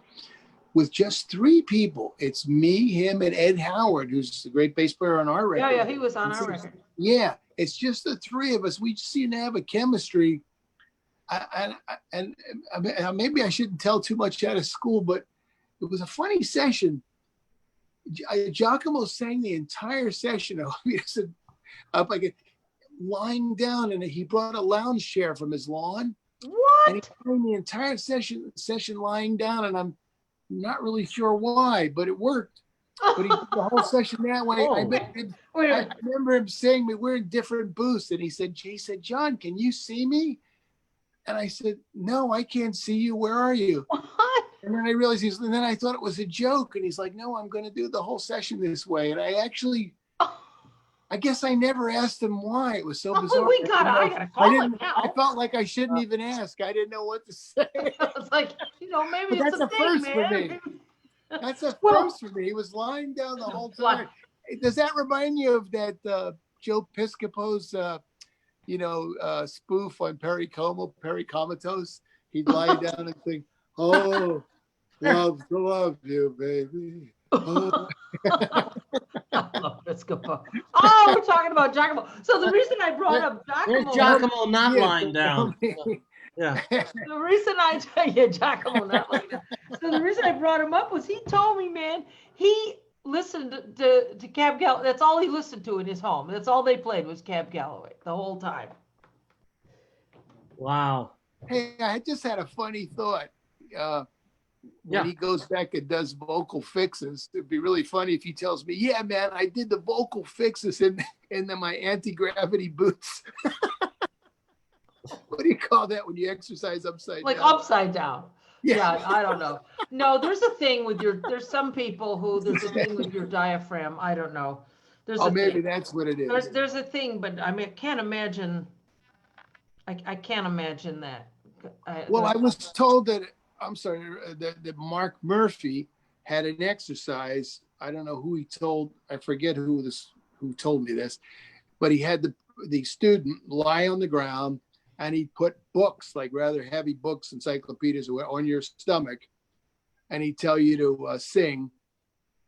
with just 3 people. It's me, him, and Ed Howard, who's the great bass player on our record. Yeah, he was on our record. Yeah, it's just the 3 of us. We just seem to have a chemistry. And maybe I shouldn't tell too much out of school, but it was a funny session. Giacomo sang the entire session up like lying down, and he brought a lounge chair from his lawn. What? And he sang the entire session lying down, and I'm not really sure why, but it worked. But he did the whole session that way. Oh. I remember him saying, we're in different booths, and Jay said, John, can you see me? And I said, no, I can't see you. Where are you? What? And then I realized and then I thought it was a joke. And he's like, no, I'm going to do the whole session this way. And I guess I never asked him why. It was so bizarre. I gotta call him now. I felt like I shouldn't even ask. I didn't know what to say. It's like, maybe But it's that's a a first thing, for man. me. That's a first for me. He was lying down the whole time. Does that remind you of that Joe Piscopo's spoof on Perry Comatose? He'd lie down and think, oh, love to love you, baby. Oh. Piscopo. Oh, we're talking about Giacomo. So the reason I brought up Where's Giacomo. Giacomo not lying down? Yeah. The reason I tell you, Giacomo not lying down. So the reason I brought him up was he told me, man, he listened to Cab Calloway. That's all he listened to in his home. That's all they played was Cab Calloway the whole time. Wow. Hey, I just had a funny thought. When he goes back and does vocal fixes, it'd be really funny if he tells me, yeah, man, I did the vocal fixes in my anti-gravity boots. What do you call that when you exercise upside down? Like upside down. Yeah, I don't know. No, there's a thing with there's some people who there's a thing with your diaphragm. I don't know. Maybe that's what it is. There's a thing, but I mean, I can't imagine that. I was told that, that Mark Murphy had an exercise. I don't know who he told. I forget who told me this, but he had the student lie on the ground and he'd put books, like rather heavy books, encyclopedias, on your stomach, and he'd tell you to sing,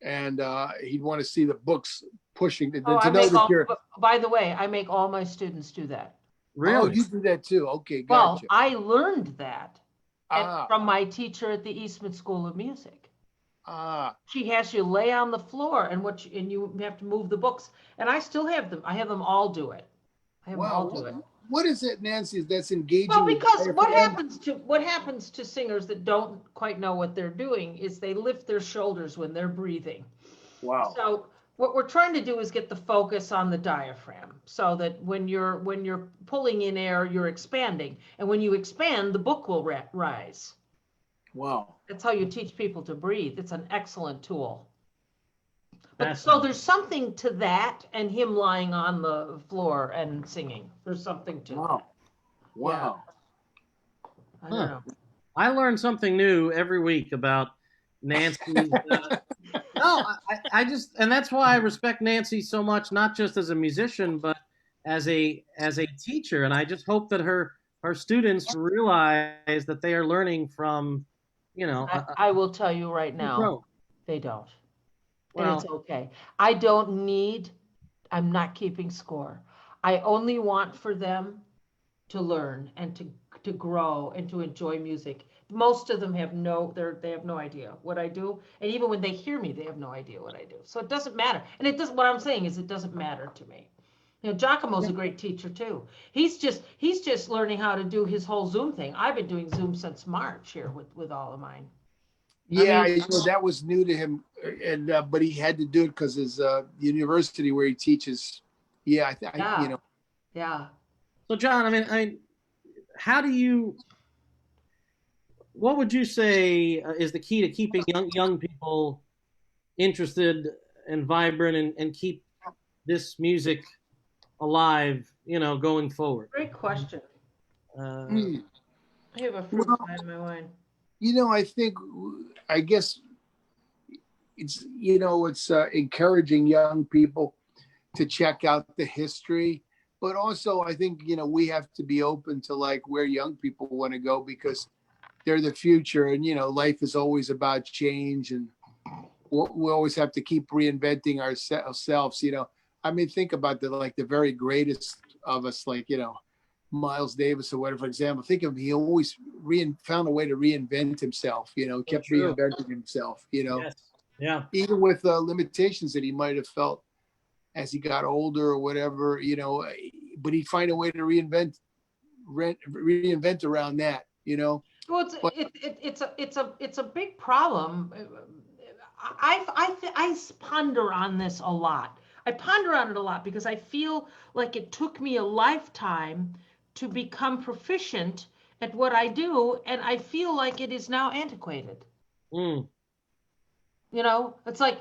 and he'd want to see the books pushing to know that you're. By the way, I make all my students do that. Really? Oh, you do that too? Okay, Well, gotcha. I learned that Ah, from my teacher at the Eastman School of Music. ah, She has you lay on the floor and you have to move the books. And I still have them. I have them all do it. I have them all do it. What is it, Nancy, that's engaging? Well, because with what happens to singers that don't quite know what they're doing is they lift their shoulders when they're breathing. Wow. So what we're trying to do is get the focus on the diaphragm, so that when you're pulling in air, you're expanding, and when you expand, the book will rise. Wow. That's how you teach people to breathe. It's an excellent tool. But so there's something to that, and him lying on the floor and singing. There's something to Wow. that. Wow. Yeah. I don't know. I learn something new every week about Nancy's. I just, and that's why I respect Nancy so much, not just as a musician, but as a teacher. And I just hope that her students realize that they are learning from, I will tell you right now, they don't. And it's okay. I'm not keeping score. I only want for them to learn and to grow and to enjoy music. Most of them have no idea what I do. And even when they hear me, they have no idea what I do. So it doesn't matter. And what I'm saying is it doesn't matter to me. Giacomo's a great teacher too. He's just learning how to do his whole Zoom thing. I've been doing Zoom since March here with all of mine. Yeah, that was new to him, and but he had to do it because his university where he teaches. Yeah, Yeah. So John, I mean, how do you? What would you say is the key to keeping young people interested and vibrant and keep this music alive, going forward? Great question. I have a fruit pie in my wine. I guess it's encouraging young people to check out the history, but also I think we have to be open to like where young people want to go, because they're the future, and life is always about change, and we always have to keep reinventing ourselves. I mean, think about the very greatest of us, like Miles Davis or whatever, for example. Think of him, he always found a way to reinvent himself, kept reinventing himself, Yes. Yeah. Even with limitations that he might have felt as he got older or whatever, but he'd find a way to reinvent around that, Well, it's a big problem. I ponder on this a lot. I ponder on it a lot because I feel like it took me a lifetime to become proficient at what I do, and I feel like it is now antiquated. It's like,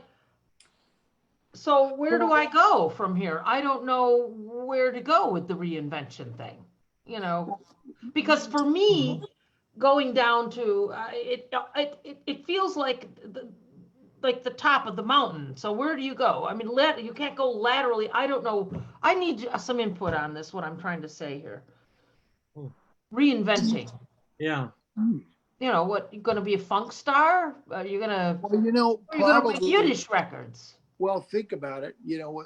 so where do I go from here? I don't know where to go with the reinvention thing, because for me, going down to it feels like the top of the mountain. So where do you go? I mean, you can't go laterally. I don't know. I need some input on this, what I'm trying to say here. Reinventing. Yeah. What, you're going to be a funk star? You're going to, well, you're going to play Yiddish records. Well, think about it.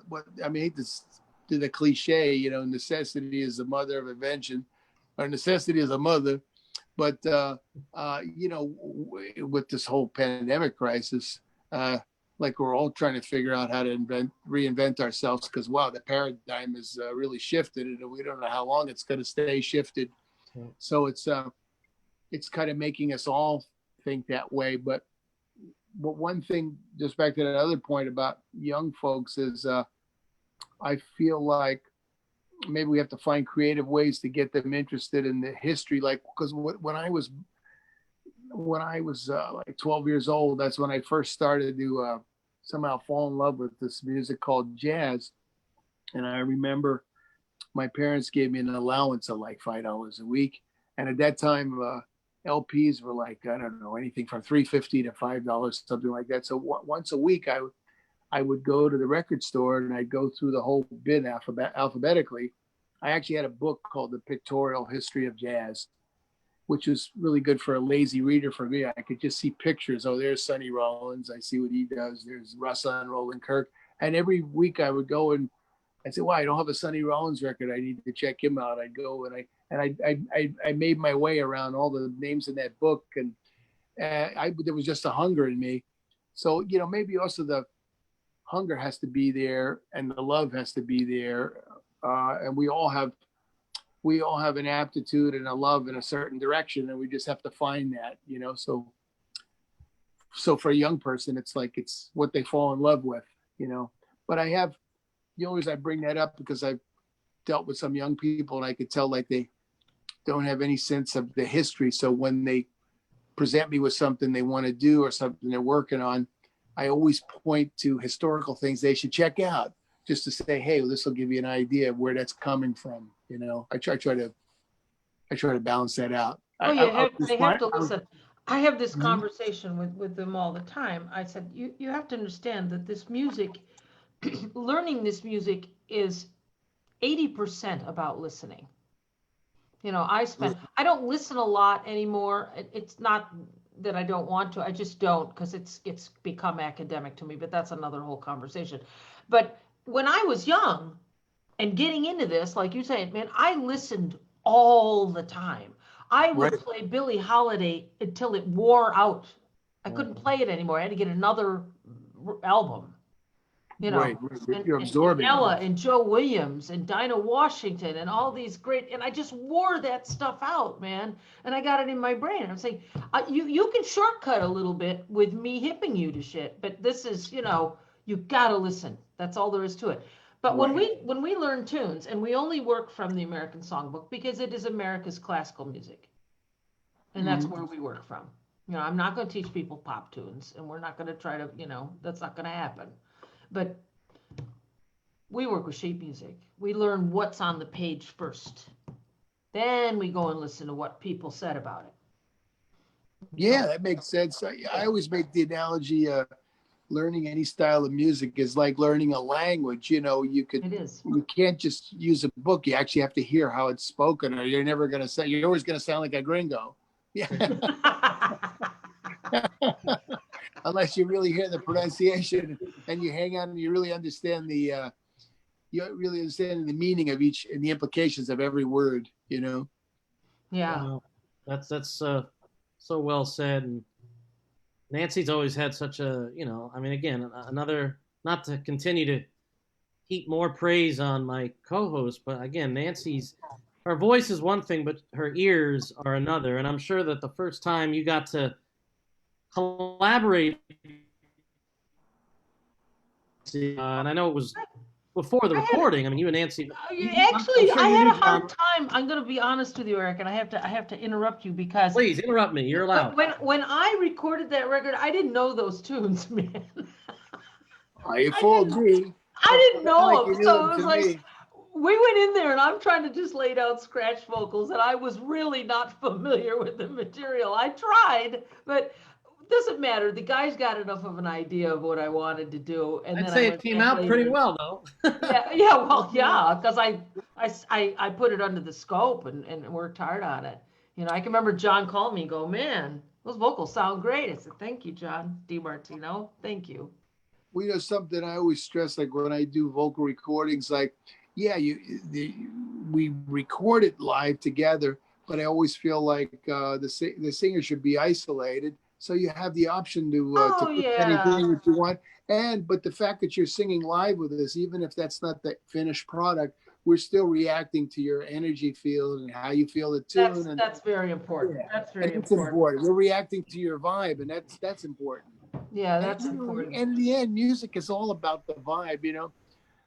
What I mean, I hate to do the cliche, necessity is the mother of invention, or necessity is a mother. But, with this whole pandemic crisis, like we're all trying to figure out how to reinvent ourselves, because, wow, the paradigm is really shifted, and we don't know how long it's going to stay shifted. Yeah. So it's kind of making us all think that way. But one thing, just back to that other point about young folks, is I feel like maybe we have to find creative ways to get them interested in the history. Like, because when I was like 12 years old, that's when I first started to somehow fall in love with this music called jazz. And I remember my parents gave me an allowance of like $5 a week. And at that time, LPs were like, I don't know, anything from $3.50 to $5, something like that. So once a week, I would go to the record store and I'd go through the whole bin alphabetically. I actually had a book called The Pictorial History of Jazz, which was really good for a lazy reader for me. I could just see pictures. Oh, there's Sonny Rollins. I see what he does. There's Russ on Roland Kirk. And every week I would go and I'd say, well, I don't have a Sonny Rollins record. I need to check him out. I'd go and I made my way around all the names in that book. And there was just a hunger in me. So, you know, maybe also the hunger has to be there and the love has to be there. And we all have an aptitude and a love in a certain direction, and we just have to find that, you know. So for a young person, it's like it's what they fall in love with, you know. But I bring that up because I've dealt with some young people, and I could tell like they don't have any sense of the history. So when they present me with something they want to do or something they're working on, I always point to historical things they should check out, just to say, hey, well, this will give you an idea of where that's coming from. You know, I try to balance that out. Oh, yeah, they have to listen. I have this conversation with them all the time. I said, you have to understand that this music, learning this music is 80% about listening. You know, I don't listen a lot anymore. It's not that I don't want to, I just don't, because it's become academic to me, but that's another whole conversation. But when I was young and getting into this, like you say, man, I listened all the time. I would play Billie Holiday until it wore out. I couldn't play it anymore. I had to get another album. You know, You're absorbing. And Ella and Joe Williams and Dinah Washington and all these great, and I just wore that stuff out, man. And I got it in my brain. I'm saying, you can shortcut a little bit with me hipping you to shit, but this is, you know, you gotta listen. That's all there is to it. But when we learn tunes, and we only work from the American Songbook because it is America's classical music, and that's where we work from. You know, I'm not going to teach people pop tunes, and we're not going to try to, you know, that's not going to happen. But we work with sheet music. We learn what's on the page first. Then we go and listen to what people said about it. Yeah, that makes sense. I always make the analogy, learning any style of music is like learning a language. You know, you can't just use a book. You actually have to hear how it's spoken, or you're always going to sound like a gringo. Yeah. Unless you really hear the pronunciation and you hang on and you really understand the meaning of each and the implications of every word, you know? Yeah. That's so well said. And Nancy's always had such a, you know, I mean, again, another, not to continue to heap more praise on my co-host, but again, her voice is one thing, but her ears are another. And I'm sure that the first time you got to collaborate, and I know it was before the recording. I mean, you and Nancy. Actually, I had a hard time. I'm going to be honest with you, Eric, and I have to interrupt you because. Please interrupt me. You're allowed. When I recorded that record, I didn't know those tunes, man. You fooled me. I didn't know them, so it was like me. We went in there, and I'm trying to just lay down scratch vocals, and I was really not familiar with the material. I tried, but. Doesn't matter. The guys got enough of an idea of what I wanted to do, and I'd say it came out pretty well, though. yeah, because I put it under the scope and worked hard on it. You know, I can remember John called me and go, "Man, those vocals sound great." I said, "Thank you, John DiMartino. Thank you." Well, you know, something I always stress, like when I do vocal recordings, like, yeah, we record it live together, but I always feel like the singer should be isolated. So you have the option to pick anything that you want. But the fact that you're singing live with us, even if that's not the finished product, we're still reacting to your energy field and how you feel the tune. That's very important. Yeah. That's very important. We're reacting to your vibe, and that's important. Yeah, that's important. And in the end, music is all about the vibe, you know.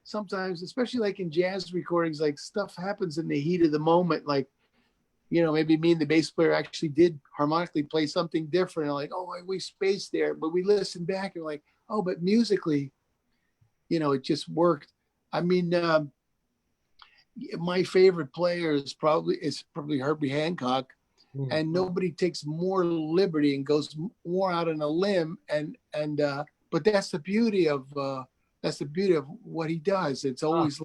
Sometimes, especially like in jazz recordings, like stuff happens in the heat of the moment, like, you know, maybe me and the bass player actually did harmonically play something different. Like, oh, we spaced there, but we listened back and like, oh, but musically, you know, it just worked. I mean, my favorite player is probably Herbie Hancock, and nobody takes more liberty and goes more out on a limb. But that's the beauty of what he does. It's always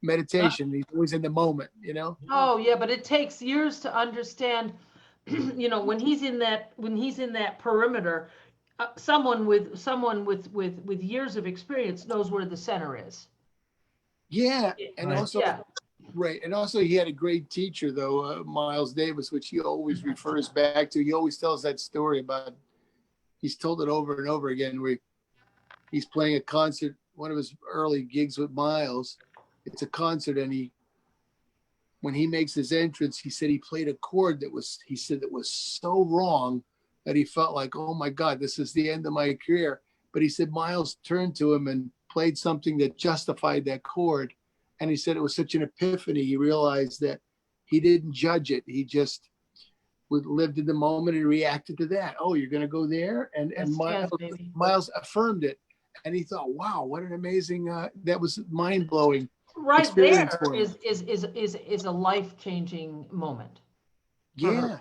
meditation. He's always in the moment, you know? Oh yeah, but it takes years to understand. You know, when he's in that perimeter, someone with years of experience knows where the center is. Yeah. And Right. also, Yeah. right. And also he had a great teacher though, Miles Davis, which he always refers back to. He always tells that story about, he's told it over and over again, where he's playing a concert, one of his early gigs with Miles. It's a concert, and when he makes his entrance, he said he played a chord that was so wrong that he felt like, oh my God, this is the end of my career. But he said Miles turned to him and played something that justified that chord. And he said it was such an epiphany. He realized that he didn't judge it. He just lived in the moment and reacted to that. Oh, you're going to go there? And Miles affirmed it. And he thought, wow, what an amazing, that was mind-blowing. Right there is a life-changing moment. Yeah.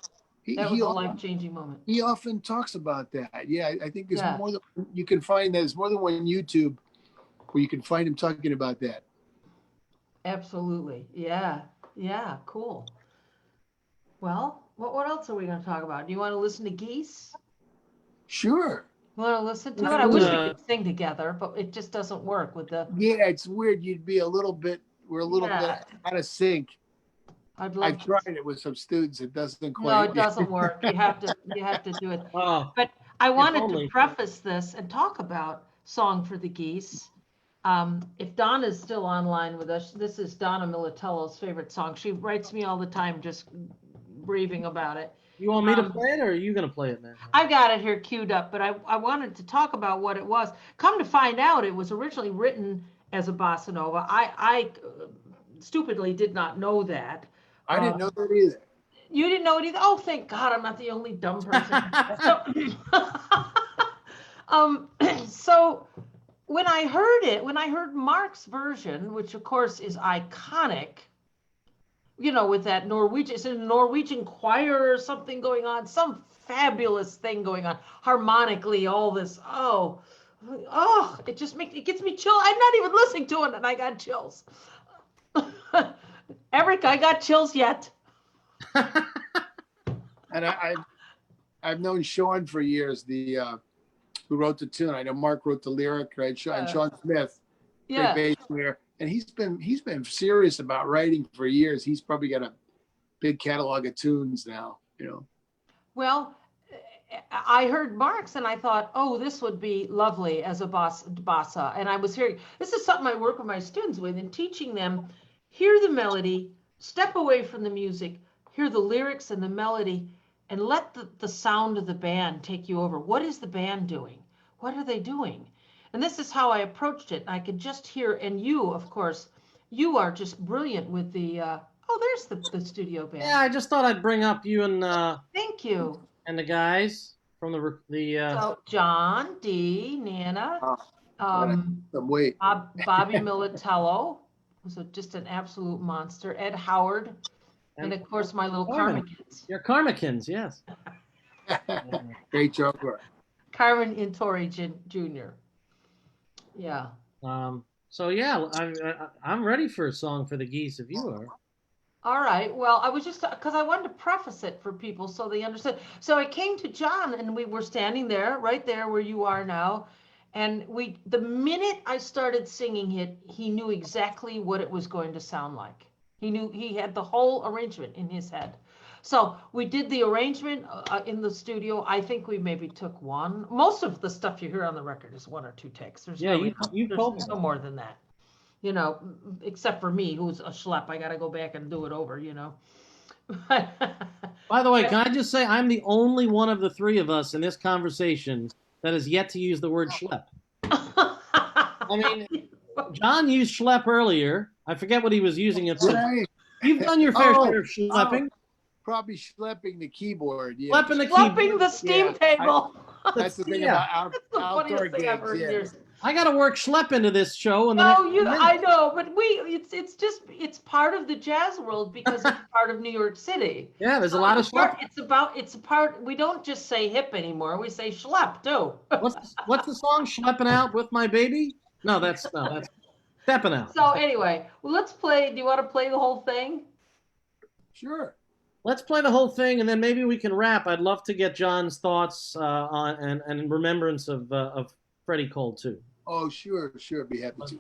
That was a life-changing moment. He often talks about that. Yeah, I think there's more than, you can find that. There's more than one YouTube where you can find him talking about that. Absolutely. Yeah. Yeah. Cool. Well, what else are we going to talk about? Do you want to listen to Geese? Sure. You want to listen to it? I wish we could sing together, but it just doesn't work with the. Yeah, it's weird. We're a little bit out of sync. I've tried it with some students. It doesn't quite. No, it doesn't work. You have to do it. Oh, but I wanted to preface this and talk about Song for the Geese. If Donna's still online with us, this is Donna Militello's favorite song. She writes me all the time, just raving about it. You want me to play it, or are you going to play it, man? I've got it here queued up, but I wanted to talk about what it was. Come to find out, it was originally written as a bossa nova. I stupidly did not know that. I didn't know that either. You didn't know it either? Oh, thank God, I'm not the only dumb person. So when I heard Mark's version, which of course is iconic, you know, with that Norwegian, it's a Norwegian choir or something going on, some fabulous thing going on, harmonically, all this, it gets me chill. I'm not even listening to it and I got chills. Eric, I got chills yet. And I've known Sean for years, who wrote the tune. I know Mark wrote the lyric, right? And Sean Smith, great bass player. And he's been serious about writing for years. He's probably got a big catalog of tunes now, you know. Well, I heard Mark's and I thought, oh, this would be lovely as a bossa. And I was hearing, this is something I work with my students with, and teaching them, hear the melody, step away from the music, hear the lyrics and the melody, and let the sound of the band take you over. What is the band doing? What are they doing? And this is how I approached it. I could just hear, and you, of course, you are just brilliant with the, there's the studio band. Yeah, I just thought I'd bring up you and thank you. And the guys from the So John, D, Nana, Bobby Militello was just an absolute monster. Ed Howard, and of course my little Karmakins. Your Karmakins, yes. Great job. Carmen Intori Jr. Yeah. So yeah, I'm ready for a song for the Geese if you are. All right. Well, I was just because I wanted to preface it for people so they understood. So I came to John and we were standing there, right there where you are now, and the minute I started singing it, he knew exactly what it was going to sound like. He knew, he had the whole arrangement in his head. So we did the arrangement in the studio. I think we maybe took one. Most of the stuff you hear on the record is one or two takes. There's no more than that, you know, except for me, who's a schlep. I got to go back and do it over, you know. By the way, can I just say I'm the only one of the three of us in this conversation that has yet to use the word schlep. I mean, John used schlep earlier. I forget what he was using it for. You've done your fair share of schlepping. Probably schlepping the keyboard. Yeah. Schlepping the steam table. That's the thing about outdoor gigs. Yeah. I got to work schlep into this show. And I know, but it's part of the jazz world because it's part of New York City. Yeah, there's a lot of schlep. It's a part. We don't just say hip anymore. We say schlep too. What's the song? Schlepping out with my baby? No, that's. Stepping out. So anyway, well, let's play. Do you want to play the whole thing? Sure. Let's play the whole thing, and then maybe we can wrap. I'd love to get John's thoughts on and remembrance of Freddie Cole too. Oh, sure. Be happy to.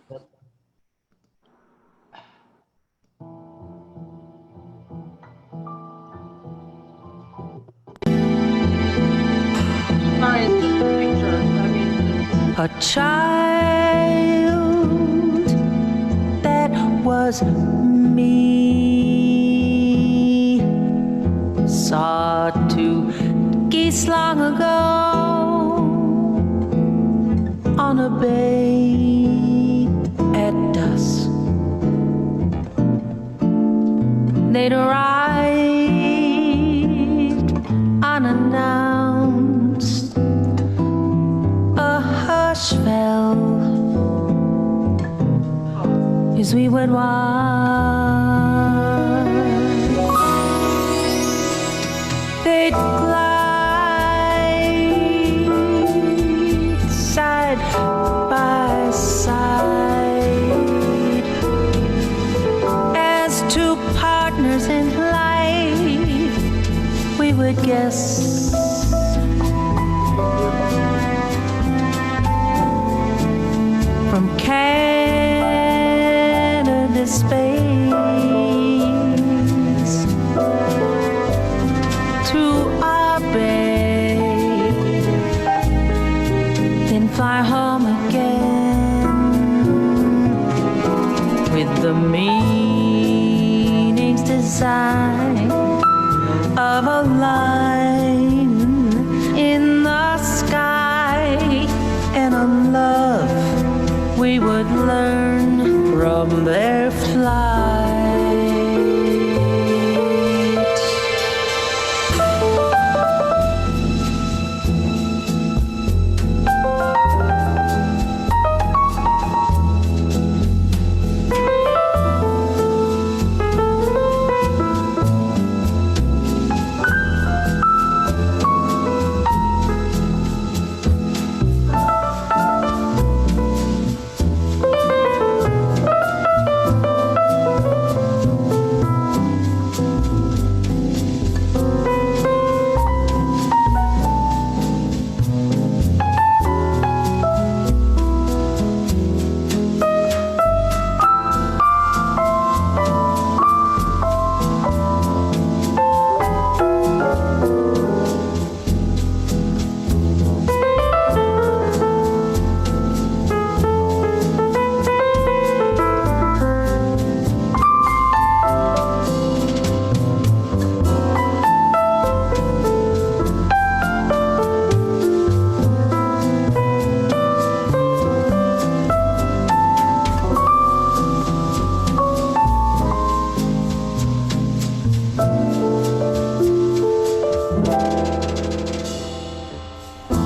Sorry, it's just a picture. I mean, A child that was me saw two geese long ago on a bay at dusk. They'd arrived unannounced. A hush fell as we went wide. They'd glide side by side as two partners in life. We would guess from Canada space to our bay, then fly home again with the meanings design of a line in the sky and a love we would learn from their flight.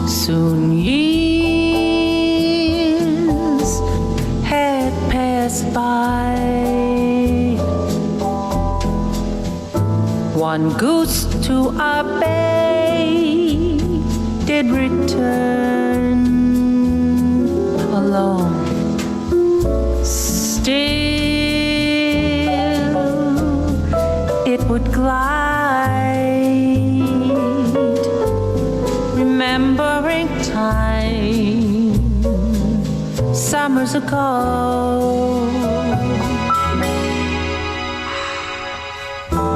Soon years had passed by. One goose to our bay did return alone. Still, it would glide, remembering time summers ago.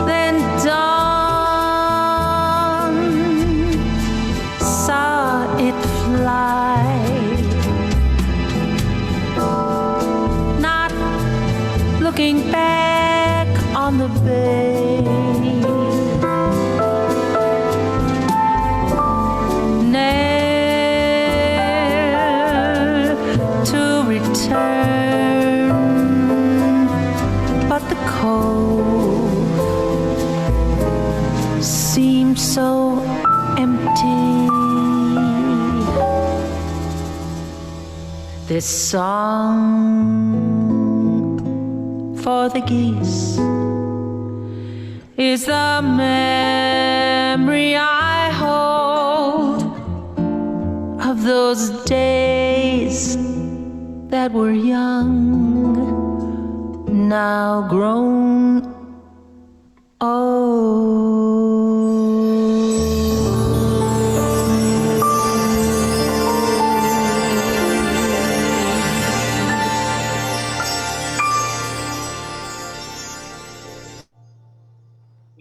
Then dawn saw it fly, not looking back on the bay. Ne'er to return, but the cove seemed so empty. This song for the geese is the memory I hold of those days that were young, now grown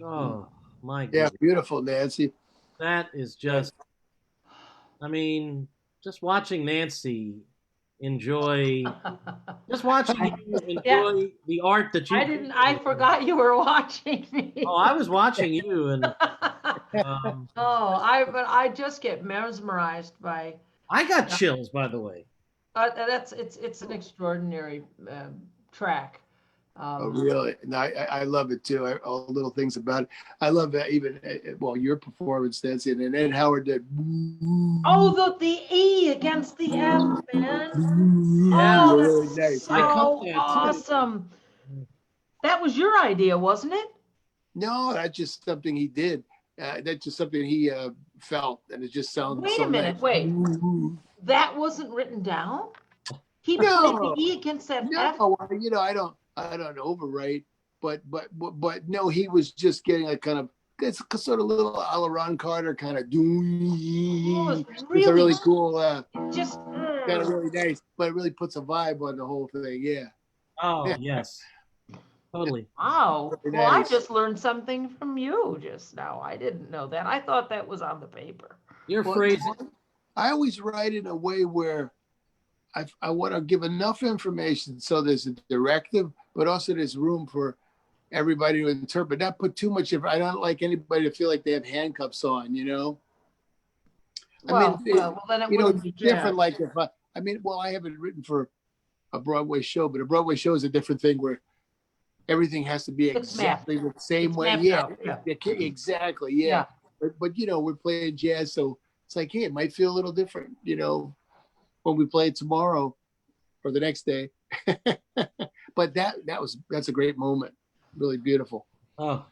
Oh my Yeah, goodness. beautiful, Nancy. That is just, I mean, just watching Nancy enjoy, just watching you Yeah, enjoy the art that you I created. forgot you were watching Oh, me. I was watching you, and But I just get mesmerized by I got chills, by the way. it's an extraordinary track. Oh, Um, really? And I love it too. All the little things about it. I love that even, well, your performance, Nancy, and Ed Howard did. oh, the E against the F, man. Yeah, Oh, Really that's nice. I Yeah. caught so that too. awesome. That was your idea, wasn't it? No, that's just something he did. That's just something he felt, and it just sounds Wait a so nice. minute, wait. That wasn't written down? He played the No, E against that no, F? I don't overwrite, but no, he was just getting a kind of, it's sort of little a la Ron Carter kind of Oh, it's it's a really really cool, just kind of really nice, but it really puts a vibe on the whole thing. Yeah, Oh, yes, totally. wow. very Well, I nice. just learned something from you just now. I didn't know that. I thought that was on the paper. Your Well, phrase, I always write in a way where I want to give enough information so there's a directive, but also there's room for everybody to interpret. Not put too much. I don't like anybody to feel like they have handcuffs on. I mean, Well, then it wouldn't it's be jazz. different. Like if I mean, well, I have it written for a Broadway show, but a Broadway show is a different thing where everything has to be It's mapped. exactly the same It's way. mapped Yeah, out. Yeah. exactly. Yeah. Yeah. But we're playing jazz, so it's like, hey, it might feel a little different, when we play it tomorrow or the next day. But that's a great moment. Really beautiful. oh,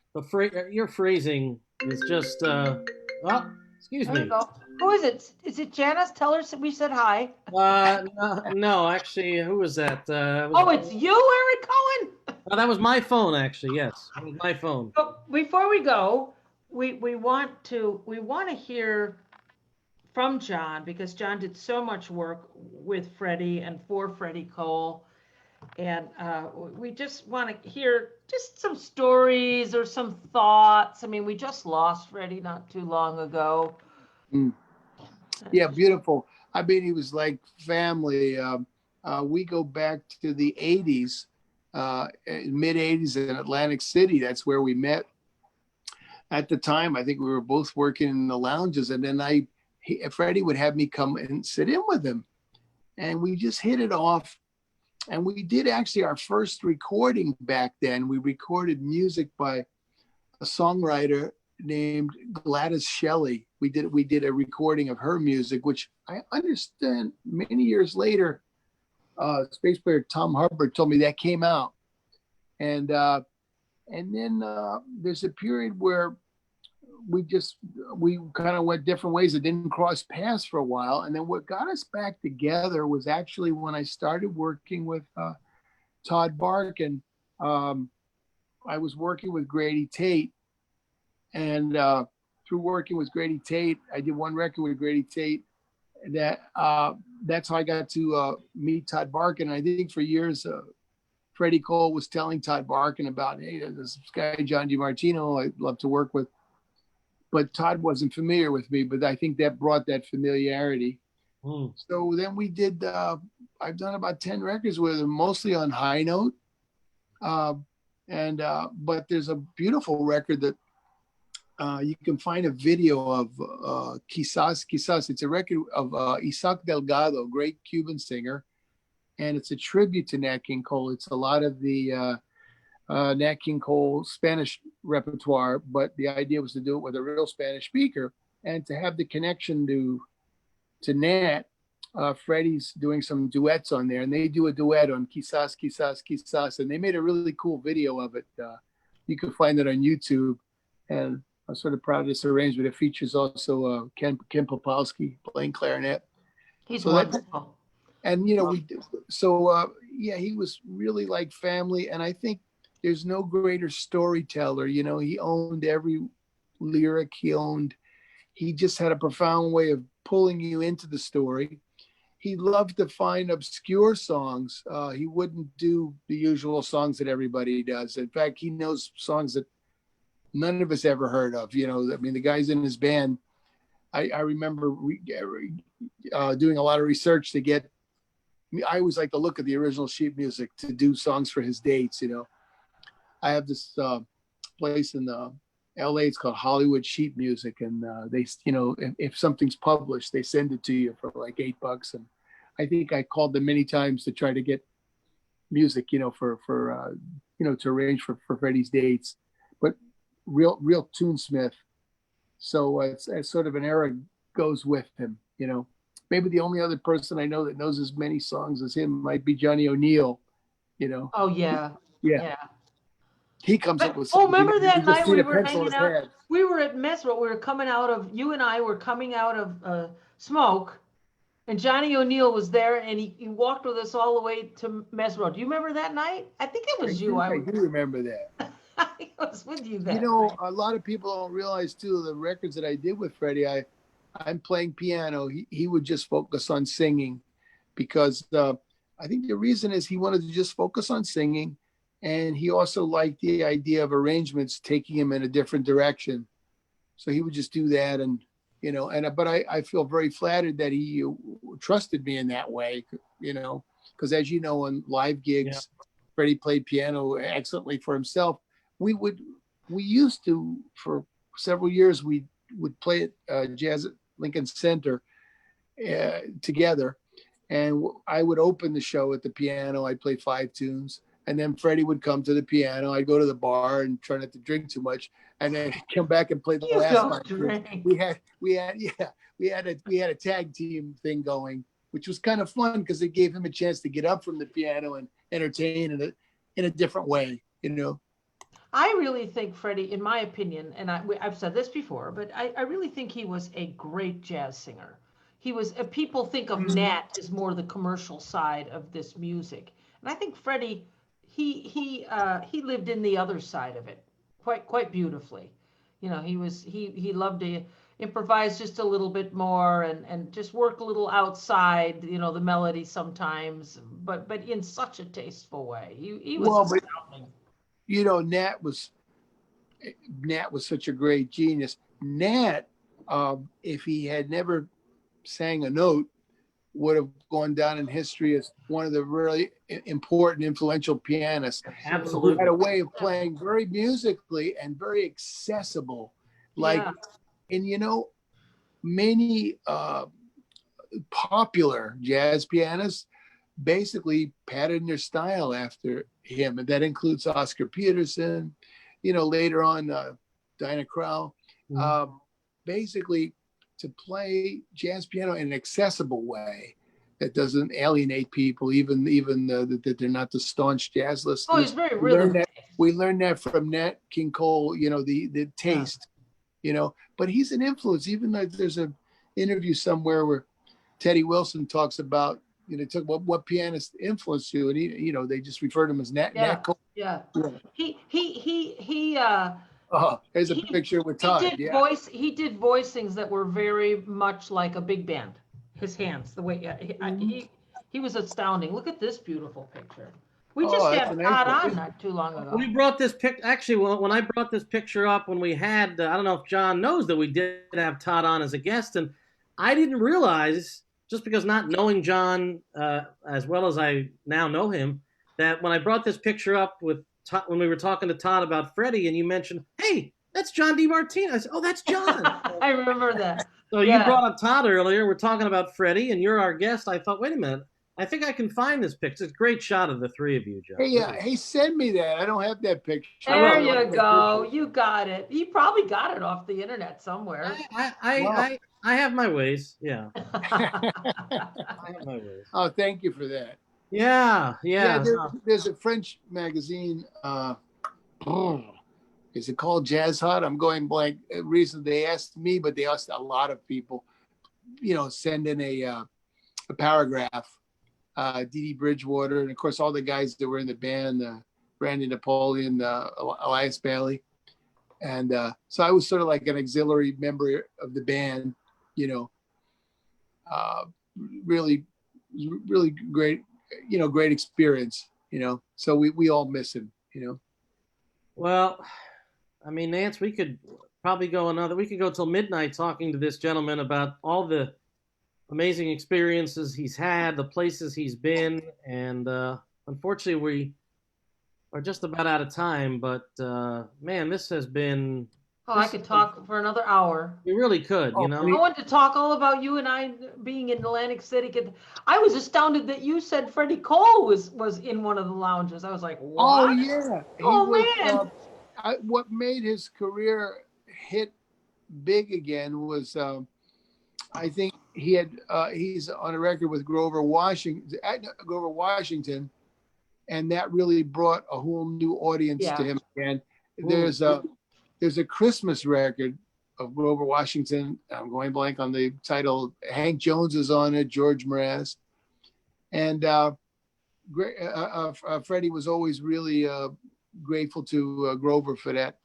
your phrasing is just, oh, excuse There you me. go. Who is it? Is it Janice? Tell her we said hi. No, actually, who was that? Oh, it's you, Eric Cohen. Oh, that was my phone, actually. Yes, it was my phone. But before we go, we want to hear from John because John did so much work with Freddie and for Freddie Cole, and we just want to hear just some stories or some thoughts. I mean, we just lost Freddie not too long ago. Mm. Yeah, beautiful. I mean, he was like family. We go back to the 80s, mid 80s in Atlantic City. That's where we met. At the time, I think we were both working in the lounges, and then Freddie would have me come and sit in with him, and we just hit it off. And we did actually our first recording back then. We recorded music by a songwriter named Gladys Shelley. We did a recording of her music, which I understand many years later, space player Tom Hubbard told me that came out. And then there's a period where we kind of went different ways. It didn't cross paths for a while. And then what got us back together was actually when I started working with Todd Barkin. I was working with Grady Tate, and through working with Grady Tate, I did one record with Grady Tate. That's how I got to meet Todd Barkin. And I think for years, Freddie Cole was telling Todd Barkin about, hey, this guy John DiMartino I'd love to work with. But Todd wasn't familiar with me, but I think that brought that familiarity. Mm. So then we did, I've done about 10 records with him, mostly on high note. But there's a beautiful record that you can find a video of Quizás. It's a record of Isaac Delgado, great Cuban singer. And it's a tribute to Nat King Cole. It's a lot of the Nat King Cole Spanish repertoire, but the idea was to do it with a real Spanish speaker and to have the connection to Nat. Freddie's doing some duets on there, and they do a duet on Quizás, Quizás, Quizás, and they made a really cool video of it. You can find it on YouTube, and I'm sort of proud of this arrangement. It features also Ken Popowski playing clarinet. He's So wonderful. And yeah, he was really like family. And I think there's no greater storyteller. He owned every lyric. He just had a profound way of pulling you into the story. He loved to find obscure songs. He wouldn't do the usual songs that everybody does. In fact, he knows songs that none of us ever heard of. I mean, the guys in his band, I remember doing a lot of research to get, I always like to look at the original sheet music to do songs for his dates. I have this place in LA, it's called Hollywood Sheet Music. And they, if something's published, they send it to you for like $8. And I think I called them many times to try to get music, for to arrange for Freddie's dates, but real tunesmith. So it's sort of an era goes with him, Maybe the only other person I know that knows as many songs as him might be Johnny O'Neill, Oh yeah. Yeah. He comes up with something. Remember that night we we were hanging out? We were at Mesro. We were coming out of, you and I were coming out of Smoke, and Johnny O'Neill was there, and he walked with us all the way to Mesro. Do you remember that night? I think it was you. I do remember that. I was with you then. A lot of people don't realize too, the records that I did with Freddie, I'm playing piano. He would just focus on singing because I think the reason is he wanted to just focus on singing. And he also liked the idea of arrangements taking him in a different direction. So he would just do that. And, but I feel very flattered that he trusted me in that way, because as you know, on live gigs, Freddie played piano excellently for himself. We used to, for several years, we would play at Jazz at Lincoln Center together. And I would open the show at the piano. I'd play 5 tunes. And then Freddie would come to the piano. I'd go to the bar and try not to drink too much, and then come back and play the last line. We had a tag team thing going, which was kind of fun because it gave him a chance to get up from the piano and entertain in a different way, I really think Freddie, in my opinion, and I've said this before, but I really think he was a great jazz singer. He was. People think of Nat as more the commercial side of this music, and I think Freddie. He lived in the other side of it quite beautifully. He loved to improvise just a little bit more and just work a little outside, the melody sometimes, but in such a tasteful way. He was astounding. Nat was such a great genius. Nat, if he had never sang a note, would have gone down in history as one of the really important, influential pianists. Absolutely. Who had a way of playing very musically and very accessible. Many popular jazz pianists basically patterned their style after him. And that includes Oscar Peterson, later on, Dinah Krall. Basically, to play jazz piano in an accessible way that doesn't alienate people, even that they're not the staunch jazz listeners. Oh, he's very rhythmic. We learned that from Nat King Cole, the taste, but he's an influence. Even though there's an interview somewhere where Teddy Wilson talks about, what pianist influenced you, and they just refer to him as Nat Cole. Yeah. He there's a picture with Todd. He did voicings that were very much like a big band. His hands, the way he was astounding. Look at this beautiful picture. We just had Todd on not too long ago. We brought this actually, when I brought this picture up, when we had, I don't know if John knows that we did have Todd on as a guest, and I didn't realize, just because not knowing John as well as I now know him, that when I brought this picture up with when we were talking to Todd about Freddie, and you mentioned, hey, that's John DiMartino. I said, oh, that's John. I remember that. So you brought up Todd earlier. We're talking about Freddie, and you're our guest. I thought, wait a minute. I think I can find this picture. It's a great shot of the three of you, John. Hey, send me that. I don't have that picture. There you go. You got it. You probably got it off the internet somewhere. I have my ways. Yeah. I have my ways. Oh, thank you for that. Yeah. There's a French magazine. Is it called Jazz Hot? I'm going blank. Recently, they asked me, but they asked a lot of people. Send in a paragraph Dee Dee Bridgewater, and of course all the guys that were in the band, Brandon Napoleon, Elias Bailey. And so I was sort of like an auxiliary member of the band, you know. Really great, you know, great experience, you know. So we all miss him, you know. Well, I mean, Nance, we could probably we could go till midnight talking to this gentleman about all the amazing experiences he's had, the places he's been, and unfortunately we are just about out of time, but man, this has been... Oh, I could talk for another hour. You really could, you know. I wanted to talk all about you and I being in Atlantic City. I was astounded that you said Freddie Cole was in one of the lounges. I was like, what? Oh, yeah. Man. What made his career hit big again was, I think he's on a record with Grover Washington, and that really brought a whole new audience to him again. There's a Christmas record of Grover Washington. I'm going blank on the title. Hank Jones is on it, George Mraz. And Freddie was always really grateful to Grover for that,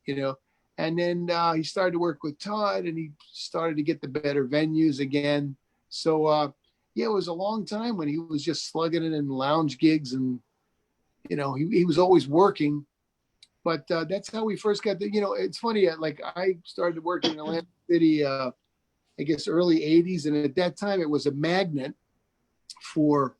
you know. And then he started to work with Todd, and he started to get the better venues again. So, it was a long time when he was just slugging it in lounge gigs, and, you know, he was always working. But that's how we first got you know, it's funny, like I started working in Atlantic City, I guess early 80s. And at that time it was a magnet for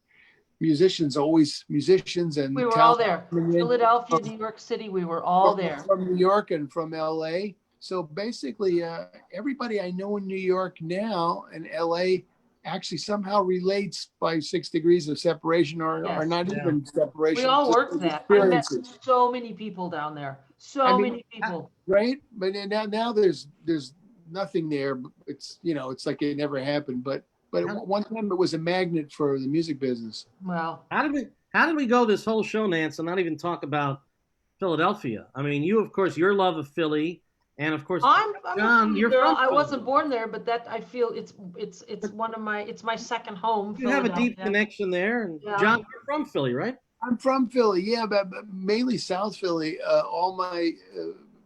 musicians and we were all there. Philadelphia, New York City, we were all there. From New York and from LA. So basically everybody I know in New York now and LA actually somehow relates by 6 degrees of separation or not even separation. We all worked that. I met so many people down there. Many people. Right? But now there's nothing there. It's, you know, it's like it never happened. But one time it was a magnet for the music business. Well, how did we go this whole show, Nance, and not even talk about Philadelphia? I mean, you, of course, your love of Philly. And of course, John, you're girl. I wasn't born there, but that I feel it's my second home. You have a deep connection there, and John, you're from Philly, right? I'm from Philly, yeah, but mainly South Philly. All my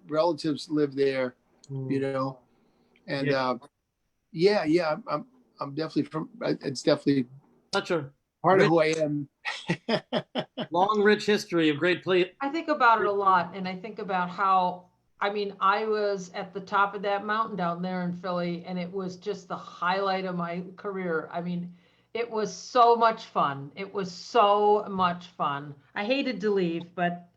relatives live there, you know, and I'm definitely from. It's definitely such a part of who I am. Long, rich history of great play. I think about it a lot, and I think about how. I mean, I was at the top of that mountain down there in Philly, and it was just the highlight of my career. I mean, it was so much fun. It was so much fun. I hated to leave, but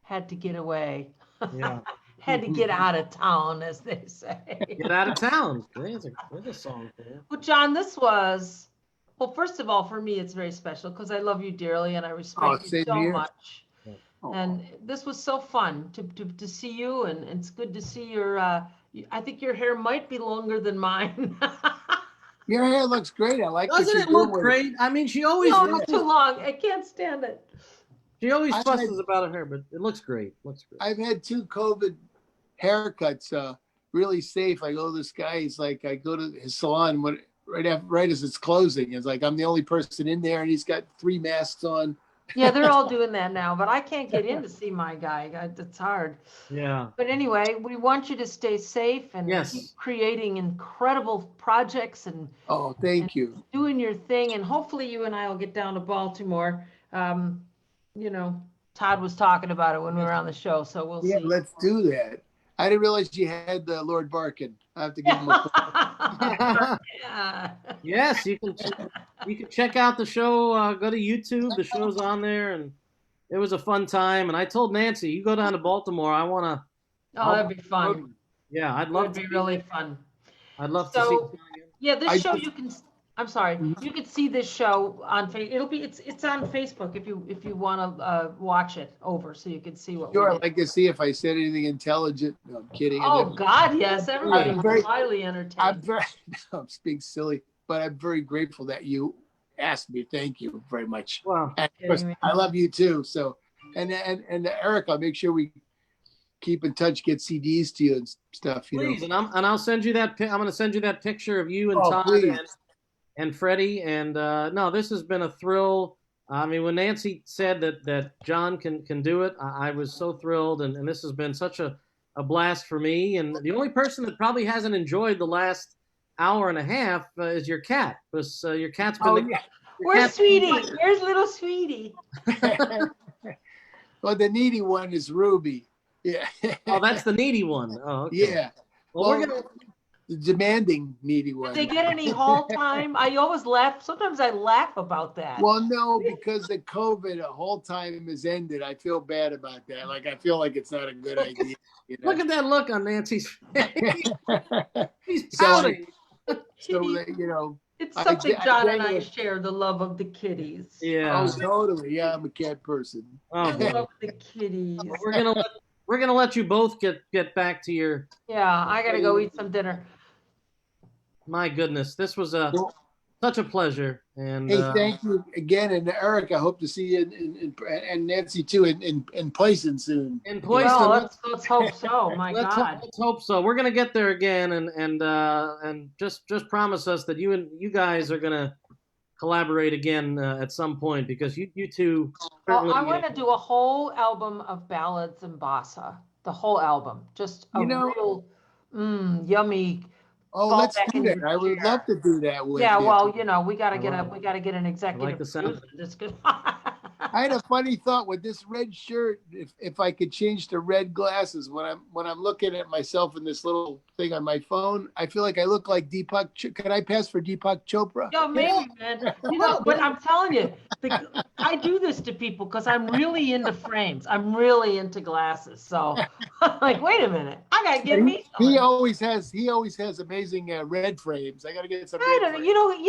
had to get away. Yeah. Had to get out of town, as they say. Get out of town. There's a song for you. Well, John, well, first of all, for me, it's very special because I love you dearly and I respect you so much. And this was so fun to see you, and it's good to see your, I think your hair might be longer than mine. Your hair looks great. I like it. Doesn't it look great? I mean, she always... No, not too long. I can't stand it. She always fusses about her hair, but it looks great. I've had 2 COVID haircuts, really safe. I go to this guy, he's like, I go to his salon right as it's closing. It's like, I'm the only person in there, and he's got 3 masks on. Yeah, they're all doing that now, but I can't get in to see my guy. It's hard. Yeah. But anyway, we want you to stay safe and keep creating incredible projects and thank you. Doing your thing, and hopefully you and I will get down to Baltimore. You know, Todd was talking about it when we were on the show, so we'll see. Yeah, let's do that. I didn't realize you had Lord Barkin. I have to give him a call. Yes, you can check out the show. Go to YouTube. The show's on there, and it was a fun time. And I told Nancy, you go down to Baltimore. I want to. Oh, that'd be fun. Yeah, I'd love to. It'd be really fun. I'd love to see. Yeah, this show you can. I'm sorry. You can see this show on Facebook. It's on Facebook if you want to watch it over, so you can see what. Sure, I'd like to see if I said anything intelligent. No, I'm kidding. Oh God, yes, everybody was highly entertained. I'm being silly, but I'm very grateful that you asked me. Thank you very much. Wow. And of course, I love you too. So, and Eric, I'll make sure we keep in touch, get CDs to you and stuff. Please, and I'll send you that. I'm going to send you that picture of you and Todd. Please. and Freddie. And no, this has been a thrill. I mean, when Nancy said that John can do it, I was so thrilled, and this has been such a blast for me. And the only person that probably hasn't enjoyed the last hour and a half is your cat, because your cat's been. Oh, yeah. Where's Sweetie? Where's little Sweetie? Well, the needy one is Ruby. Yeah. Oh, that's the needy one. Oh, okay. Yeah. Well, we're gonna. The demanding needy Did one. they get any hall time? I always laugh. Sometimes I laugh about that. Well, no, because the COVID, a whole time has ended. I feel bad about that. Like, I feel like it's not a good idea. You know? Look at that look on Nancy's face. He's So, pouting. you know. It's something John and I genuinely- share, the love of the kitties. Yeah. Oh, totally. Yeah, I'm a cat person. Oh, The boy. love of the kitties. We're gonna let you both get back to your. Yeah, I gotta go eat some dinner. My goodness, this was Well, such a pleasure. And hey, thank you again, and Eric. I hope to see you and Nancy too in Payson soon. in place. Well, let's hope so. My God. Let's hope so. We're gonna get there again, and just promise us that you guys are gonna collaborate again at some point, because you two. Well, I want to do a whole album of ballads and bossa. The whole album, just a real yummy. Oh, fall let's back do in that. your I would chair. love to do that with Yeah, you. well, you know, we got to get an I executive like the sound. producer that's good. I had a funny thought with this red shirt. If I could change to red glasses when I'm looking at myself in this little thing on my phone, I feel like I look like Deepak. Can I pass for Deepak Chopra? Yo, maybe, man. You know, but I'm telling you, I do this to people because I'm really into frames. I'm really into glasses. So, like, wait a minute, I gotta get me some. He always has amazing red frames. I gotta get some. I red don't know. frames.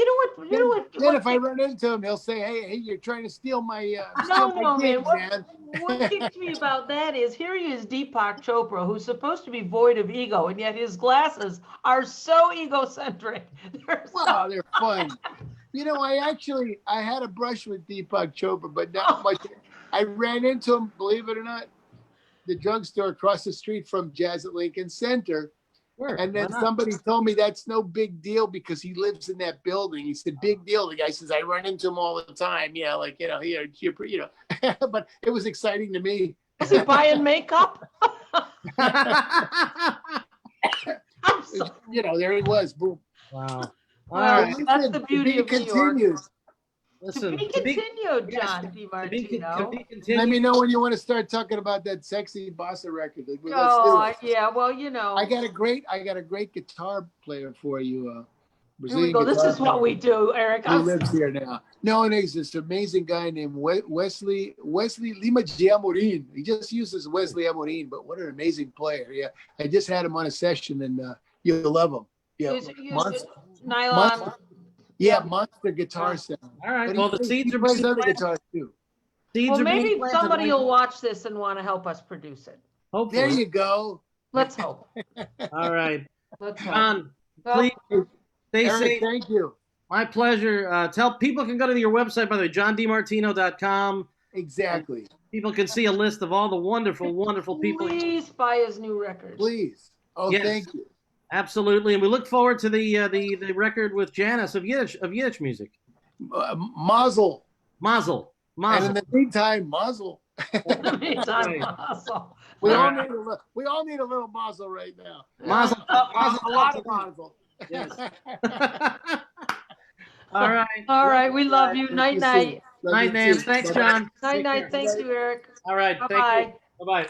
You know what? Then if I run into him, he'll say, "Hey, you're trying to steal my No, gig, man. What kicks me about that is here he is, Deepak Chopra, who's supposed to be void of ego, and yet his glasses are so egocentric. Wow, they're fun. You know, I had a brush with Deepak Chopra, but not much. I ran into him, believe it or not, the drugstore across the street from Jazz at Lincoln Center. Sure, And then why not? somebody told me that's no big deal because he lives in that building. He said, big deal. The guy says, I run into him all the time. Yeah, like, but it was exciting to me. Is he buying makeup? There he was. Boom. Wow. All Well, right. that's the beauty of New York. Continued. Listen. To be continued, John to be DiMartino. continued. Let me know when you want to start talking about that sexy bossa record. Let's do it. Yeah, well, you know. I got a great guitar player for you. Here we Brazilian go. This guitar is what we do, Eric. He lives here now. No, and he's this amazing guy named Wesley Lima de Amorim. He just uses Wesley Amorim, but what an amazing player. Yeah, I just had him on a session, and you'll love him. Yeah, Nylon. monster guitar sound. All right. But Well, he the seeds are plays being other planted. guitars too. Seeds Well, are being maybe planted. somebody will watch this and want to help us produce it. Hopefully. There you go. Let's hope. All right. Let's hope. John, Well, please stay Eric, safe. thank you. My pleasure. Tell people can go to your website, by the way, johndimartino.com. Exactly. People can see a list of all the wonderful, wonderful people. please buy his new record. Please. Oh, Yes. thank you. Absolutely, and we look forward to the record with Janice of Yiddish music. Mazel. Mazel, And in mazel. the meantime, mazel. In the meantime, Right. awesome. We All all right. need a little mazel right now. Mazel. A lot of mazel. Yes. All right. All right, we love you. Night, night. Night, Nance. Thanks, John. Night, Take night. care. Thanks you, Eric. All right. Thank Bye-bye. you. Bye-bye.